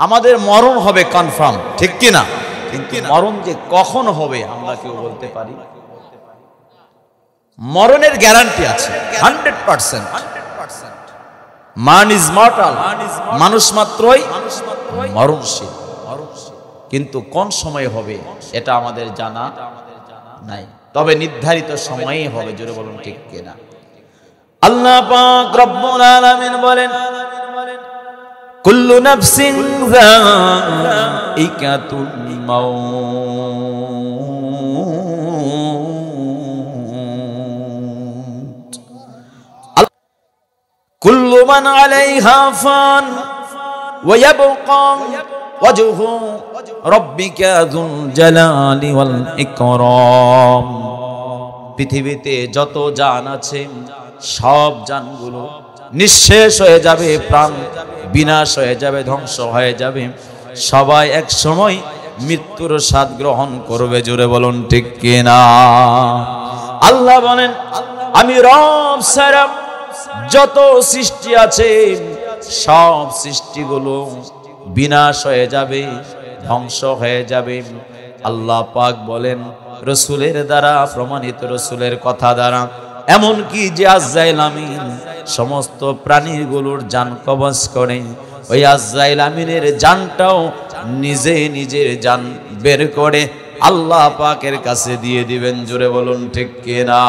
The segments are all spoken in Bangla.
আমাদের মরণ হবে কনফার্ম, ঠিক কি না? কিন্তু মরণ যে কখন হবে আমরা কেউ বলতে পারি? মরণের গ্যারান্টি আছে 100%। মান ইজ মর্টাল, মানুষ মাত্রই মরণশীল, কিন্তু কোন সময় হবে এটা আমাদের জানা নাই, তবে নির্ধারিত সময়েই হবে। জোরে বলুন ঠিক কিনা? আল্লাহ পাক রব্বুল আলামিন বলেন, কুল্লু নাফসিন যায়িকাতুল মাউত, কুল্লু মান আলাইহা ফান ওয়া ইয়াবকা ওয়াজহু রাব্বিকা যুল জালালি ওয়াল ইকরাম। পৃথিবীতে যত জান আছে সব জানগুলো নিঃশেষ হয়ে যাবে, প্রাণ বিনাশ হয়ে যাবে, ধ্বংস হয়ে যাবে। সবাই এক সময় মৃত্যুর স্বাদ গ্রহণ করবে। জোরে বলুন ঠিক কিনা? আল্লাহ বলেন, আমি রব ছাড়া যত সৃষ্টি আছে সব সৃষ্টিগুলো বিনাশ হয়ে যাবে, ধ্বংস হয়ে যাবে। আল্লাহ পাক বলেন রসুলের দ্বারা প্রমাণিত, রসুলের কথা দ্বারা, এমনকি যে আজরাইল আমিন সমস্ত প্রাণীগুলোর জান কবজ করে, ওই আজরাইল আমিনের জানটাও নিজে নিজের জান বের করে আল্লাহ পাকের কাছে দিয়ে দিবেন। জোরে বলুন ঠিক কিনা?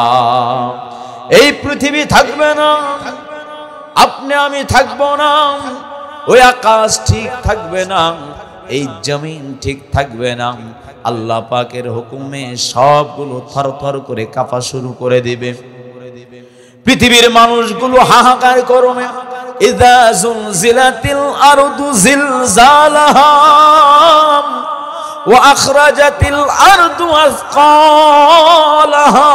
এই পৃথিবী থাকবে না, আপনি আমি থাকবো না, ওই আকাশ ঠিক থাকবে না, এই জমিন ঠিক থাকবে না। আল্লাহ পাকের হুকুমে সবগুলো থরথর করে কাঁপা শুরু করে দিবে। পৃথিবীর মানুষগুলো হাহাকার করবে, ইযা যুলজিলাতিল আরদু জিলজালাহা ওয়া আখরাজাতিল আরদু আযকালাহা।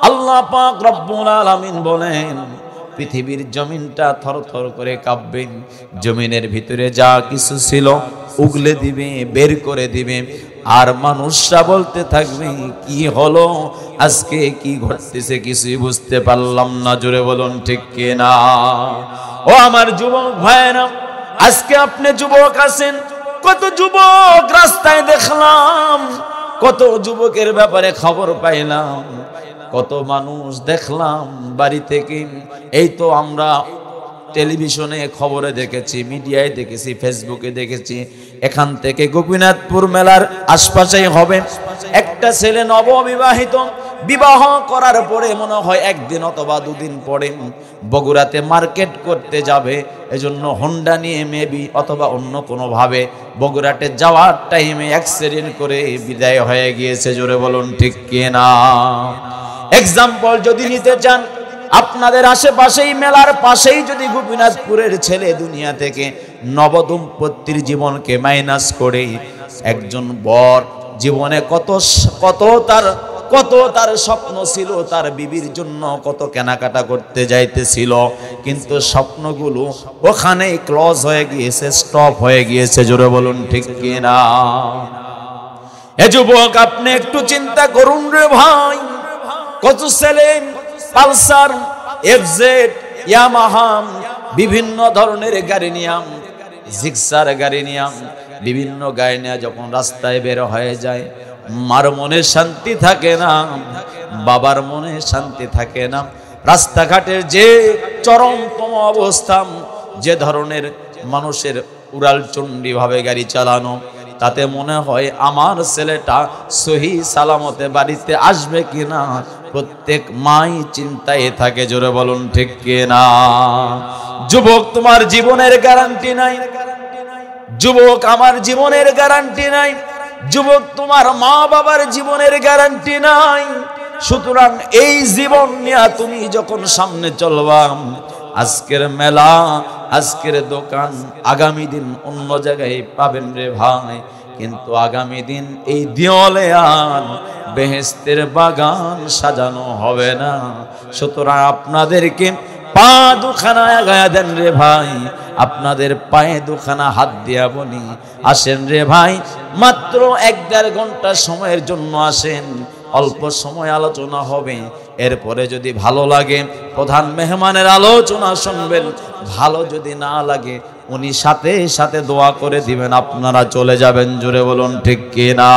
আল্লাহ পাক রব্বুল আলামিন বলেন, পৃথিবীর জমিনটা থরথর করে কাঁপবে, জমিনের ভিতরে যা কিছু ছিল উগলে দিবে, বের করে দিবে। আর মানুষরা বলতে থাকবে, কি হলো আজকে, কি ঘটতেছে কিছুই বুঝতে পারলাম না। জোরে বলুন ঠিক কিনা? ও আমার যুবক ভাইরা, আজকে আপনি যুবক আছেন, কত যুবক রাস্তায় দেখলাম, কত যুবকের ব্যাপারে খবর পাইলাম, কত মানুষ দেখলাম বাড়ি থেকে। এই তো আমরা টেলিভিশনে খবরে দেখেছি, মিডিয়ায় দেখেছি, ফেসবুকে দেখেছি, এখান থেকে গোপীনাথপুর মেলার আশপাশেই হবে, একটা ছেলে নববিবাহিত, বিবাহ করার পরে মনে হয় একদিন অথবা দুদিন পরে বগুড়াতে মার্কেট করতে যাবে, এজন্য হোন্ডা নিয়ে মেবি অথবা অন্য কোনোভাবে বগুড়াতে যাওয়ার টাইমে অ্যাক্সিডেন্ট করে বিদায় হয়ে গিয়েছে। জোরে বলুন ঠিক কিনা? এক্সাম্পল যদি নিতে চান, আপনাদের আশেপাশেই মেলার পাশেই যদি গোপীনাথপুরের ছেলে দুনিয়া থেকে নবদম্পতির জীবনকে মাইনাস করে, একজন বর জীবনে কত তার স্বপ্ন ছিল, তার বিবির জন্য কত কেনাকাটা করতে যাইতেছিল, কিন্তু স্বপ্নগুলো ওখানেই ক্লোজ হয়ে গিয়েছে, স্টপ হয়ে গিয়েছে। জোরে বলুন ঠিক কিনা? এ যুবক, আপনি একটু চিন্তা করুন রে ভাই, কত ছেলে পালসার, এফজেড, ইয়ামাহা, বিভিন্ন ধরনের গাড়ি নিয়াম, জিক্সার গাড়ি নিয়াম, বিভিন্ন গাড়ি নিয়ে যখন রাস্তায় বের হয়ে যায়, মার মনে শান্তি থাকে না, বাবার মনে শান্তি থাকে না। রাস্তাঘাটের যে চরমতম অবস্থা, যে ধরনের মানুষের উড়াল চণ্ডী ভাবে গাড়ি চালানো, তাতে মনে হয় আমার ছেলেটা সহি সালামতে বাড়িতে আসবে কিনা, প্রত্যেক মাই চিন্তায় থাকে। জোরে বলুন ঠিক কিনা? যুবক, তোমার জীবনের গ্যারান্টি নাই, যুবক আমার জীবনের গ্যারান্টি নাই, যুবক তোমার মা বাবার জীবনের গ্যারান্টি নাই। সুতরাং এই জীবন নিয়ে তুমি যখন সামনে চলবা, আজকের মেলা, আজকের দোকান আগামী দিন অন্য জায়গায় পাবেন রে ভাই, কিন্তু আগামী দিন এই দেওয়ালে আর বেহেশতের বাগান সাজানো হবে না। সুতরাং আপনাদেরকে পা দুখানা আগায়া দেন রে ভাই, আপনাদের পায়ে দুখানা হাত দিয়া বলি, আসেন রে ভাই, মাত্র 1-1.5 ঘন্টা সময়ের জন্য আসেন, অল্প সময় আলোচনা হবে, এরপরে যদি ভালো লাগে প্রধান মেহমানের আলোচনা শুনবেন, ভালো যদি না লাগে উনি সাথে সাথে দোয়া করে দিবেন, আপনারা চলে যাবেন। জোরে বলুন ঠিক কিনা?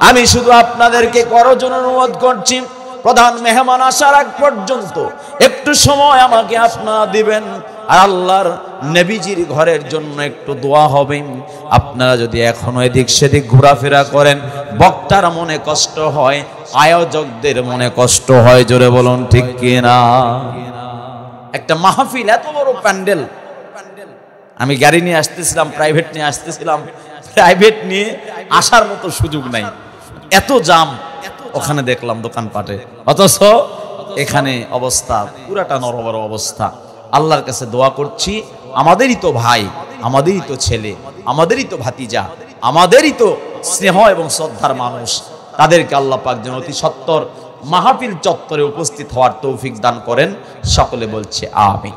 আমি শুধু আপনাদেরকে করজোর অনুরোধ করছি, প্রধান মেহমান আসার আগ পর্যন্ত একটু সময় আমাকে আপনারা দিবেন, আর আল্লাহর নবীজির ঘরের জন্য একটু দোয়া হবে। আপনারা যদি এখনো এদিক সেদিক ঘোরাফেরা করেন, বক্তার মনে কষ্ট হয়, আয়োজকদের মনে কষ্ট হয়। জোরে বলুন ঠিক কিনা? একটা মাহফিল, এত বড় প্যান্ডেল, আমি গাড়ি নিয়ে আসতেছিলাম, প্রাইভেট নিয়ে আসতেছিলাম, প্রাইভেট নিয়ে আসার মতো সুযোগ নাই, এত জাম। ওখানে দেখলাম দোকানপাটে, অথচ এখানে অবস্থা পুরাটা নরবর অবস্থা। আল্লাহর কাছে দোয়া করছি, আমাদেরই তো ভাই, আমাদেরই তো ছেলে, আমাদেরই তো ভাতিজা, আমাদেরই তো স্নেহ এবং শ্রদ্ধার মানুষ, তাদেরকে আল্লাহ পাক যেন অতি সত্বর মাহফিল চত্বরে উপস্থিত হওয়ার তৌফিক দান করেন। সকলে বলছে আমিন।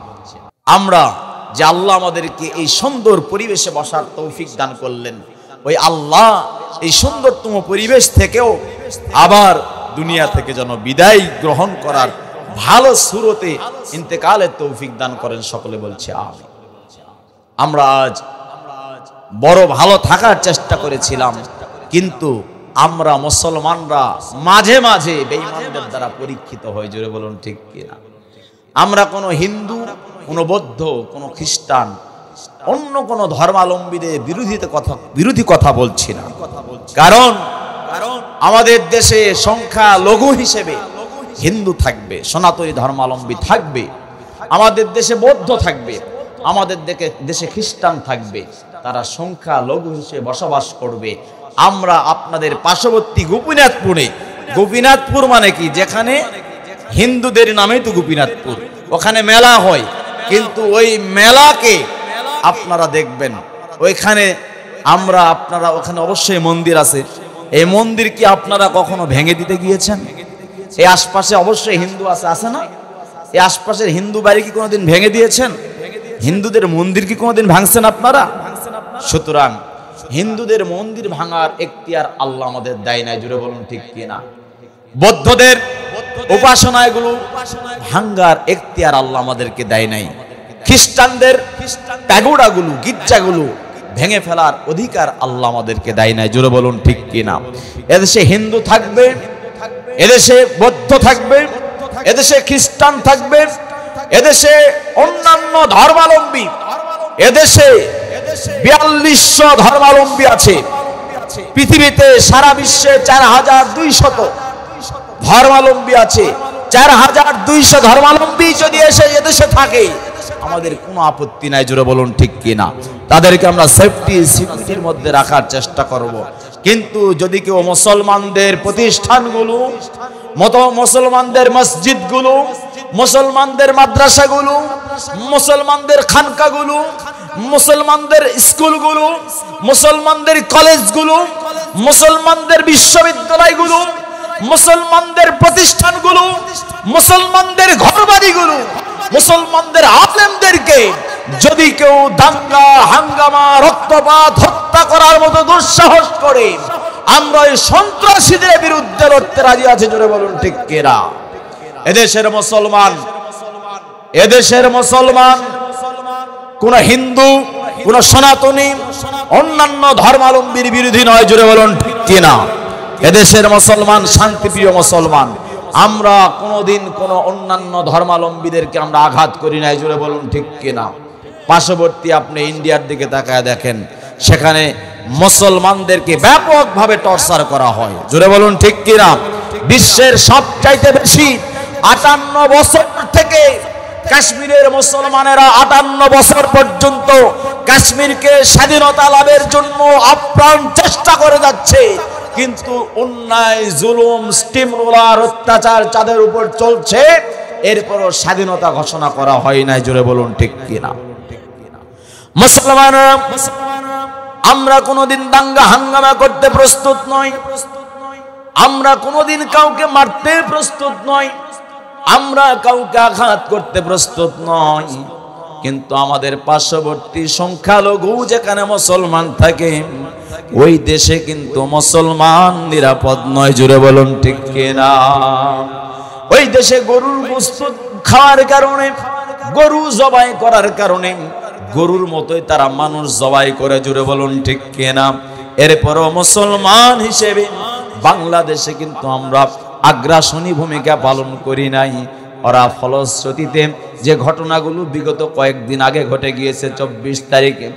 আমরা যে আল্লাহ আমাদেরকে এই সুন্দর পরিবেশে বসার তৌফিক দান করলেন, ওই আল্লাহ এই সুন্দরতম পরিবেশ থেকেও আবার দুনিয়া থেকে যেন বিদায় গ্রহণ করার ভালো সুরতে ইন্তেকালের তৌফিক দান করেন। সকলে বলছে আমিন। আমরা আজ বড় ভালো থাকার চেষ্টা করেছিলাম, কিন্তু আমরা মুসলমানরা মাঝে মাঝে বেঈমানদের দ্বারা পরীক্ষিত হয়ে। জোরে বলুন ঠিক কিনা? আমরা কোনো হিন্দু, কোনো বৌদ্ধ, কোনো খ্রিস্টান, অন্য কোনো ধর্মাবলম্বীদের বিরোধী কথা বলছি না। কারণ আমাদের দেশে সংখ্যা লঘু হিসেবে হিন্দু থাকবে, সনাতনী ধর্মাবলম্বী থাকবে, আমাদের দেশে বৌদ্ধ থাকবে, আমাদের দেশে খ্রিস্টান থাকবে, তারা সংখ্যা লঘু হিসেবে বসবাস করবে। আমরা আপনাদের পার্শ্ববর্তী গোপীনাথপুর মানে কি, যেখানে হিন্দুদের নামেই তো গোপীনাথপুর, ওখানে মেলা হয়, কিন্তু ওই মেলাকে আপনারা দেখবেন ওইখানে আপনারা ওখানে অবশ্যই মন্দির আছে, এই মন্দির কি আপনারা কখনো ভেঙে দিতে গিয়েছেন? এই আশপাশে অবশ্যই হিন্দু আছে না? এই আশপাশের হিন্দু বাড়ি কি কোনোদিন ভেঙে দিয়েছেন? হিন্দুদের মন্দির কি কোনোদিন ভাঙছেন আপনারা? সুতরাং হিন্দুদের মন্দির ভাঙার এখতিয়ার আল্লাহ আমাদের দেয় নাই। জুড়ে বলুন ঠিক কিনা? বৌদ্ধদের উপাসনাগুলো ভাঙার এখতিয়ার আল্লাহ আমাদেরকে দেয় নাই। খ্রিস্টানদের প্যাগোডাগুলো, গির্জাগুলো ভেঙে ফেলার অধিকার আল্লাহ আমাদেরকে দেয় নাই। জোরে বলুন ঠিক কিনা? এদেশে হিন্দু থাকবে, এদেশে বৌদ্ধ থাকবে, এদেশে খ্রিস্টান থাকবে, এদেশে অন্যান্য ধর্মাবলম্বী, এদেশে 4200 ধর্মাবলম্বী আছে। পৃথিবীতে সারা বিশ্বে 4200 ধর্মাবলম্বী আছে। 4200 ধর্মাবলম্বী যদি এদেশে থাকে, আমাদের কোনো আপত্তি নাই। জোরে বলুন ঠিক কিনা? তাদেরকে আমরা সিকিউরিটির মধ্যে রাখার চেষ্টা করব। কিন্তু যদি কেউ মুসলমানদের প্রতিষ্ঠানগুলো, মুসলমানদের মসজিদগুলো, মুসলমানদের মাদ্রাসাগুলো, মুসলমানদের খানকাগুলো, মুসলমানদের স্কুলগুলো, মুসলমানদের কলেজগুলো, মুসলমানদের বিশ্ববিদ্যালয়গুলো, মুসলমানদের প্রতিষ্ঠানগুলো, মুসলমানদের ঘরবাড়িগুলো, মুসলমানদের আলেমদেরকে যদি কেউ দাঙ্গা হাঙ্গামা রক্তপাত হত্যা করার মতো দুঃসাহস করে, আমরা এই সন্ত্রাসীদের বিরুদ্ধে লড়তে রাজি আছি। জোরে বলুন ঠিক কিনা? এদেশের মুসলমান কোন হিন্দু, কোন সনাতনী, অন্যান্য ধর্মাবলম্বীর বিরোধী নয়। জোরে বলুন ঠিক কিনা? এদেশের মুসলমান শান্তিপ্রিয় মুসলমান। আমরা কোনোদিন কোন অন্যান্য ধর্মাবলম্বীদেরকে আমরা আঘাত করি নাই। জোরে বলুন ঠিক কিনা? পার্শ্ববর্তী আপনি ইন্ডিয়ার দিকে তাকায় দেখেন, সেখানে মুসলমানদেরকে ব্যাপকভাবে টর্চার করা হয়। জোরে বলুন ঠিক কিনা? বিশ্বের সবচাইতে বেশি 58 বছর থেকে কাশ্মীরের মুসলমানেরা 58 বছর পর্যন্ত কাশ্মীরকে স্বাধীনতা লাভের জন্য আপ্রাণ চেষ্টা করে যাচ্ছে, কিন্তু অন্যায়, জুলুম, স্টিম রোলার, অত্যাচার যাদের উপর চলছে, এরপরও স্বাধীনতা ঘোষণা করা হয় নাই। জোরে বলুন ঠিক কিনা? মুসলমানরা আমরা কোনোদিন দাঙ্গা হাঙ্গামা করতে প্রস্তুত নই, আমরা কোনোদিন কাউকে মারতে প্রস্তুত নই, আমরা কাউকে আঘাত করতে প্রস্তুত নই। কিন্তু আমাদের পার্শ্ববর্তী সংখ্যালঘু যেখানে মুসলমান থাকে, ওই দেশে কিন্তু মুসলমান নিরাপদ নয়। জুড়ে বলুন ঠিক কিনা? ওই দেশে গরুর গোশত খাওয়ার কারণে, গরু জবাই করার কারণে, গরুর মতোই তারা মানুষ জবাই করে, জুড়ে বলুন ঠিক কিনা। এরপরও মুসলমান হিসেবে বাংলাদেশে কিন্তু আমরা আগ্রাসনী ভূমিকা পালন করি নাই। ওরা ফলশ্রুতিতে যে ঘটনাগুলো বিগত কয়েকদিন আগে ঘটে গিয়েছে, 24 তারিখে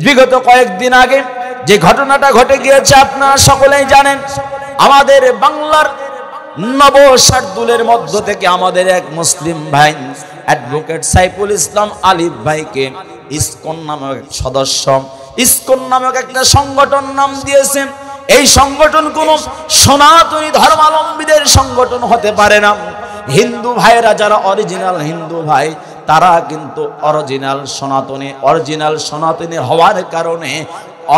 বিগত কয়েকদিন আগে যে ঘটনাটা ঘটে গিয়েছে আপনারা সকলেই জানেন। আমাদের বাংলার নবশার্দুলের মধ্য থেকে আমাদের এক মুসলিম ভাই অ্যাডভোকেট সাইফুল ইসলাম আলিফ ভাইকে ইসকন নামক সদস্য, ইসকন নামক একটা সংগঠন নাম দিয়েছেন। এই সংগঠন কোন সনাতনী ধর্মাবলম্বীদের সংগঠন হতে পারে না। হিন্দু ভাইরা যারা অরিজিনাল হিন্দু ভাই, তারা কিন্তু অরিজিনাল সনাতনী হওয়ার কারণে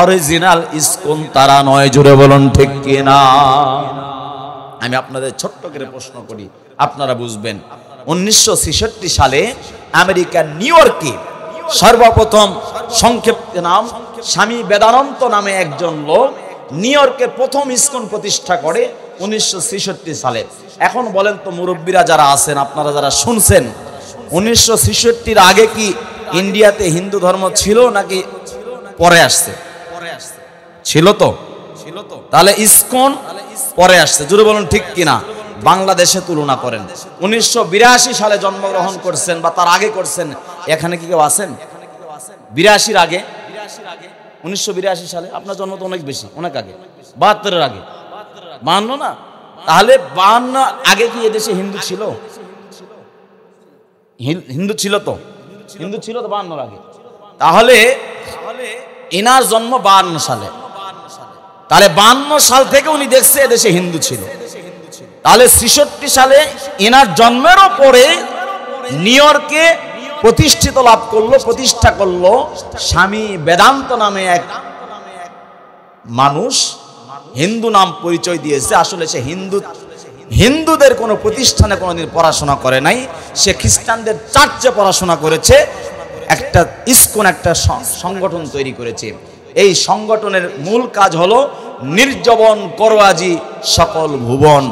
অরিজিনাল ইসকন তারা নয়, জুড়ে বলুন ঠিক কিনা। আমি আপনাদের ছোট্ট করে প্রশ্ন করি, আপনারা বুঝবেন। 1966 সালে আমেরিকার নিউ ইয়র্কে সর্বপ্রথম, সংক্ষিপ্ত নাম স্বামী বেদানন্ত নামে একজন লোক নিউ ইয়র্কে প্রথম ইসকন প্রতিষ্ঠা করে 1966 সালে। এখন বলেন তো মুরব্বীরা যারা আছেন, আপনারা যারা শুনছেন, 1966 আগে কি ইন্ডিয়াতে হিন্দু ধর্ম ছিল নাকি পরে আসছে? ছিল তো। তাহলে ইসকন পরে আসছে, জুড়ে বলুন ঠিক কিনা। বাংলাদেশে তুলনা করেন, 1982 সালে জন্মগ্রহণ করছেন বা তার আগে করছেন, এখানে কি কেউ আছেন? 82 আগে, 1982 সালে আপনার জন্ম তো অনেক বেশি, অনেক আগে, 72 আগে, 52 না? তাহলে 52 আগে কি এদেশে হিন্দু ছিল? হিন্দু ছিল তো, হিন্দু ছিল তো 52 আগে। তাহলে এনার জন্ম 52 সালে, তাহলে 52 সাল থেকে উনি দেখছে এদেশে হিন্দু ছিল। তাহলে 66 সালে এনার জন্মেরও পরে নিউ ইয়র্কে প্রতিষ্ঠা করলো স্বামী বেদান্ত নামে এক মানুষ। হিন্দু নাম পরিচয় দিয়েছে, আসলে সে হিন্দুদের কোনো প্রতিষ্ঠানে কোনোদিন পড়াশোনা করে নাই, সে খ্রিস্টানদের চার্চে পড়াশোনা করেছে। একটা ইসকন একটা সংগঠন তৈরি করেছে। এই সংগঠনের মূল কাজ হলো নির্জবন করো আজি সকল ভুবন।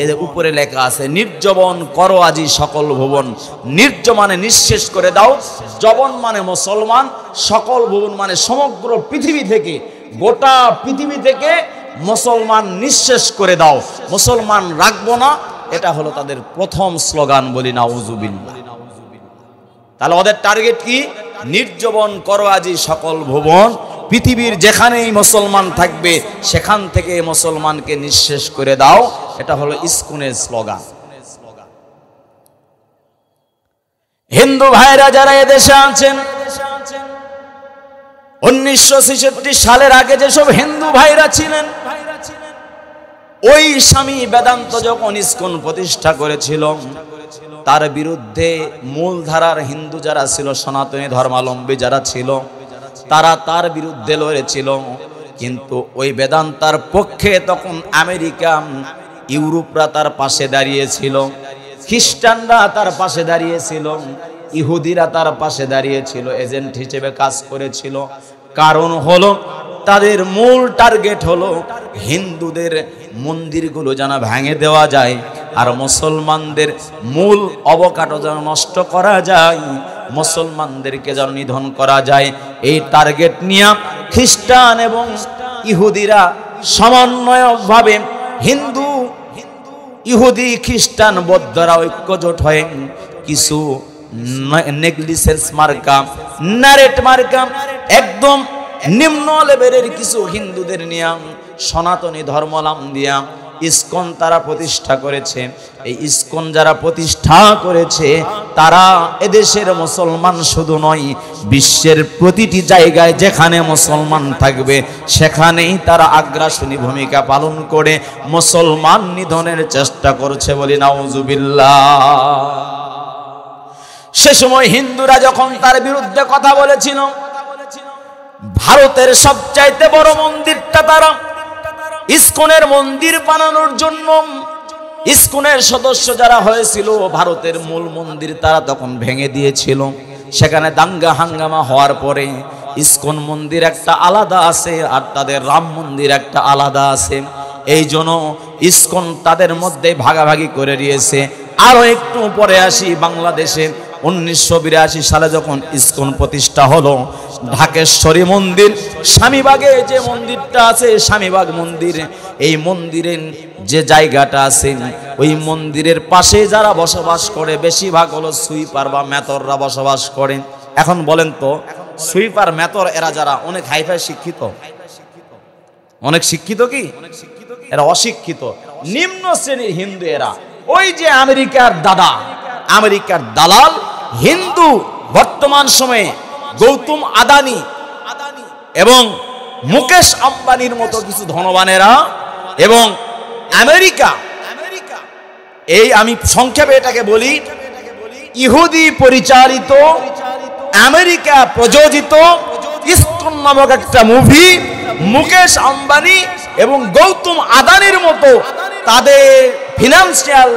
এর উপরে লেখা আছে নির্জবন করো আজি সকল ভুবন। নির্জ মানে নিঃশেষ করে দাও, জবন মানে মুসলমান, সকল ভুবন মানে সমগ্র পৃথিবী থেকে, গোটা পৃথিবী থেকে মুসলমান নিঃশেষ করে দাও, মুসলমান রাখবো না। এটা হলো তাদের প্রথম স্লোগান, বলি নাউজুবিল্লাহ। তাহলে ওদের টার্গেট কি? নির্জবন করো আজি সকল ভুবন। পৃথিবীর যেখানেই মুসলমান থাকবে সেখান থেকে মুসলমানকে নিঃশেষ করে দাও। এটা হলো ইসকনের স্লোগান। হিন্দু ভাইরা যারা এদেশে আছেন, 1966 সালের আগে যেসব হিন্দু ভাইরা ছিলেন, ওই স্বামী বেদান্ত যখন ইসকন প্রতিষ্ঠা করেছিল, তার বিরুদ্ধে মূলধারার হিন্দু যারা ছিল, সনাতনী ধর্মাবলম্বী যারা ছিল, তারা তার বিরুদ্ধে লড়েছিল। কিন্তু ওই বেদান্তার পক্ষে তখন আমেরিকা, ইউরোপরা তার পাশে দাঁড়িয়েছিল, খ্রিস্টানরা তার পাশে দাঁড়িয়েছিল, ইহুদিরা তার পাশে দাঁড়িয়েছিল, এজেন্ট হিসেবে কাজ করেছিল। কারণ হলো তাদের মূল টার্গেট হলো হিন্দুদের মন্দিরগুলো যেন ভেঙে দেওয়া যায়, আর মুসলমানদের মূল অবকাঠো যেন নষ্ট করা যায়, মুসলমানদেরকে যেন নিধন করা যায়। এই টার্গেট নিয়ে খ্রিস্টান এবং ইহুদিরা সমন্বয়কভাবে, হিন্দু, ইহুদি, খ্রিস্টান, বৌদ্ধরা ঐক্যজোট হয়ে কিছু নেগলিজেন্স মার্কা, নারেট মার্কা, একদম নিম্ন লেভেলের কিছু হিন্দুদের নিয়ে সনাতনী ধর্মলাম দিয়া ইসকন তারা প্রতিষ্ঠা করেছে। এই ইসকন যারা প্রতিষ্ঠা করেছে, তারা এদেশের মুসলমান শুধু নয়, বিশ্বের প্রতিটি জায়গায় যেখানে মুসলমান থাকবে সেখানেই তারা আগ্রাসনী ভূমিকা পালন করে মুসলমান নিধনের চেষ্টা করছে, বলি নাউজুবিল্লাহ। সে সময় হিন্দুরা যখন তার বিরুদ্ধে কথা বলেছিল, ভারতের সবচাইতে বড় মন্দিরটা তারা ইসকনের মন্দির বানানোর জন্য, ইসকনের সদস্য যারা হয়েছিল, ভারতের মূল মন্দির তারা তখন ভেঙে দিয়েছিল। সেখানে দাঙ্গা হাঙ্গামা হওয়ার পরে ইসকন মন্দির একটা আলাদা আছে আর তাদের রাম মন্দির একটা আলাদা আছে। এই জন্য ইসকন তাদের মধ্যে ভাগাভাগি করে দিয়েছে। আরো একটু পরে আসি, বাংলাদেশে 1982 সালে যখন ইসকন প্রতিষ্ঠা হলো, ঢাকেশ্বরী মন্দির, স্বামীবাগে যে মন্দিরটা আছে, স্বামীবাগ মন্দির, এই মন্দিরের যে জায়গাটা আছে, ওই মন্দিরের পাশে যারা বসবাস করে বেশিরভাগ হলো সুইপার বা মেতররা বসবাস করে। এখন বলেন তো, সুইপার মেতর এরা যারা অনেক হাইফাই শিক্ষিত, অনেক শিক্ষিত কি এরা অশিক্ষিত, নিম্ন শ্রেণীর হিন্দু এরা। ওই যে আমেরিকার দাদা, আমেরিকার দালাল হিন্দু, বর্তমান সময়ে গৌতম আদানি এবং মুকেশ আম্বানির মতো কিছু ধনবানেরা এবং আমেরিকা, এই আমি সংক্ষেপে এটাকে বলি, ইহুদি পরিচালিত, আমেরিকা প্রযোজিত ইসকন নামক একটা মুভি, মুকেশ আম্বানি এবং গৌতম আদানির মতো তাদের ফিনান্সিয়াল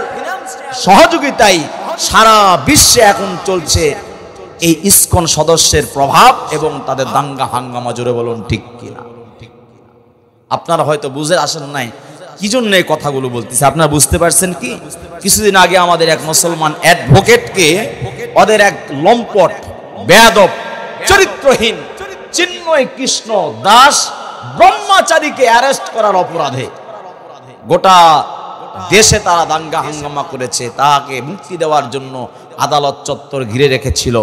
সহযোগিতায় সারা বিশ্বে এখন চলছে এই ইসকন সদস্যের প্রভাব এবং তাদের দাঙ্গা হাঙ্গামা। জোরে বলুন ঠিক কিনা? আপনারা হয়তো বুঝে আসেন নাই কি জন্য এই কথাগুলো বলতেছে। আপনারা বুঝতে পারছেন কি? কিছুদিন আগে আমাদের এক মুসলমান অ্যাডভোকেটকে ওদের এক লম্পট, বেয়াদব, চরিত্রহীন চিন্ময় কৃষ্ণ দাস ব্রহ্মচারীকে অ্যারেস্ট করার অপরাধে গোটা দেশে তারা দাঙ্গা হাঙ্গামা করেছে। তাকে মুক্তি দেওয়ার জন্য আদালত চত্বর ঘিরে রেখেছিল,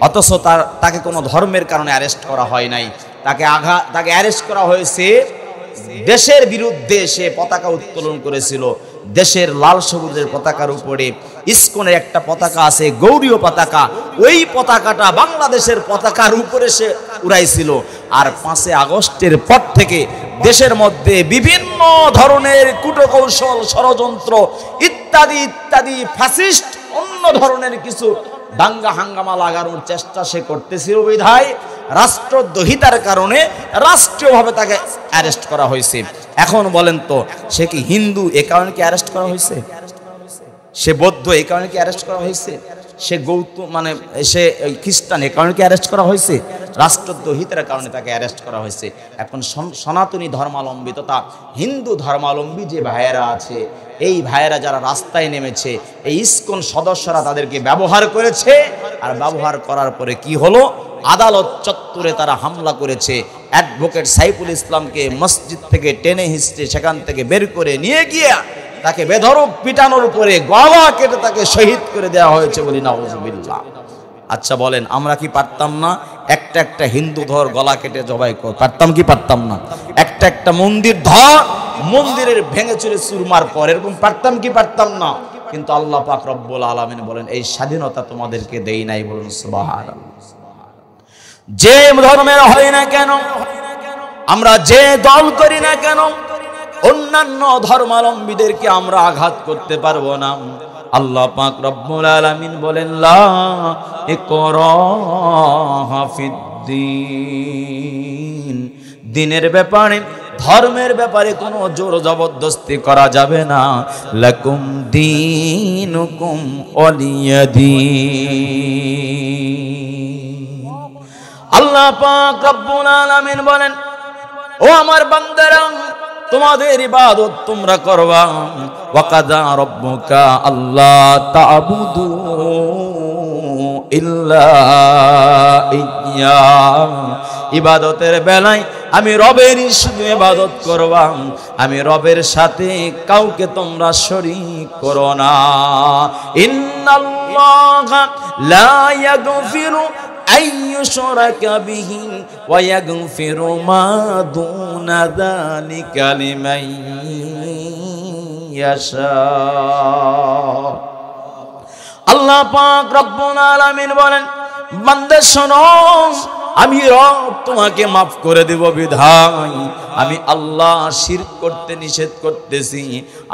অথচ তাকে কোনো ধর্মের কারণে অ্যারেস্ট করা হয় নাই। তাকে অ্যারেস্ট করা হয়েছে দেশের বিরুদ্ধে। সে পতাকা উত্তোলন করেছিল, দেশের লাল সবুজের পতাকার উপরে ইসকনের একটা পতাকা আছে, গৌরীয় পতাকা, ওই পতাকাটা বাংলাদেশের পতাকার উপরে সে উড়াইছিল। আর 5 আগস্টের পর থেকে দেশের মধ্যে বিভিন্ন ধরনের কূটকৌশল, ষড়যন্ত্র ইত্যাদি ইত্যাদি ফ্যাসিস্ট অন্য ধরনের কিছু দাঙ্গা হাঙ্গামা লাগানোর চেষ্টা সে করতেছিল। বিধায় রাষ্ট্রদ্রোহিতার কারণে রাষ্ট্রীয়ভাবে তাকে অ্যারেস্ট করা হয়েছে। এখন বলেন তো, সে কি হিন্দু এ কারণে কি অ্যারেস্ট করা হয়েছে? সে বৌদ্ধ এই কারণে কি অ্যারেস্ট করা হয়েছে? সে সে খ্রিস্টান এ কারণে কি অ্যারেস্ট করা হয়েছে? রাষ্ট্রদ্রোহিতার কারণে তাকে অ্যারেস্ট করা হয়েছে। এখন সনাতনী ধর্মাবলম্বী তথা হিন্দু ধর্মাবলম্বী যে ভাইয়েরা আছে, এই ভাইয়েরা যারা রাস্তায় নেমেছে, এই ইসকন সদস্যরা তাদেরকে ব্যবহার করেছে। আর ব্যবহার করার পরে কি হলো? আদালত চত্বরে তারা হামলা করেছে। অ্যাডভোকেট সাইফুল ইসলামকে মসজিদ থেকে টেনে হিঁচড়ে সেখান থেকে বের করে নিয়ে গিয়ে তাকে বেধড়ক পিটানোর উপরে গলা কেটে তাকে শহীদ করে দেওয়া হয়েছে বলি নাউজুবিল্লাহ। আচ্ছা বলেন, আমরা কি পারতাম না একটা একটা হিন্দু ধর গলা কেটে জবাই পারতাম কি পারতাম না? একটা একটা মন্দির ধর, মন্দিরের ভেঙে চুরে চুরমার পর, এরকম পারতাম কি পারতাম না? কিন্তু আল্লাহ পাক রব্বুল আলামিন বলেন এই স্বাধীনতা তোমাদেরকে দেই নাই। বলুন সুবহানাল্লাহ। যে ধর্মের হয় না কেন, আমরা যে দল করি না কেন, অন্যান্য ধর্মাবলম্বীদেরকে আমরা আঘাত করতে পারবো না। আল্লাহ পাক রব্বুল আলামিন বলেন লা ইকরাহা ফিদ্দীন, দ্বীনের ব্যাপারে, ধর্মের ব্যাপারে কোনো জোর জবরদস্তি করা যাবে না। লাকুম দীনুকুম ওয়ালিয়াদীন। আল্লাহ পাক রব্বুল আলামিন বলেন, ও আমার বান্দারা, তোমাদের ইবাদত তোমরা করবা। ওয়াকাদা রাব্বুকা আল্লা তা'বুদু ইল্লা ইয়্যা, ইবাদতের বেলায় আমি রবেরই শুধু ইবাদত করবা, আমি রবের সাথে কাউকে তোমরা শরীক করো না। ইন্নাল্লাহা লা ইয়াগফিরু আইয়ুশরাকা বিহি ওয়া ইয়াগফিরু মা দুনা যালিকা লিমান ইয়াশা। আল্লাহ পাক রব্বুল আলামিন বলেন, বান্দা শোনো, আমি রব তোমাকে মাফ করে দেব বিধায় আমি আল্লাহ শিরক করতে নিষেধ করতেছি।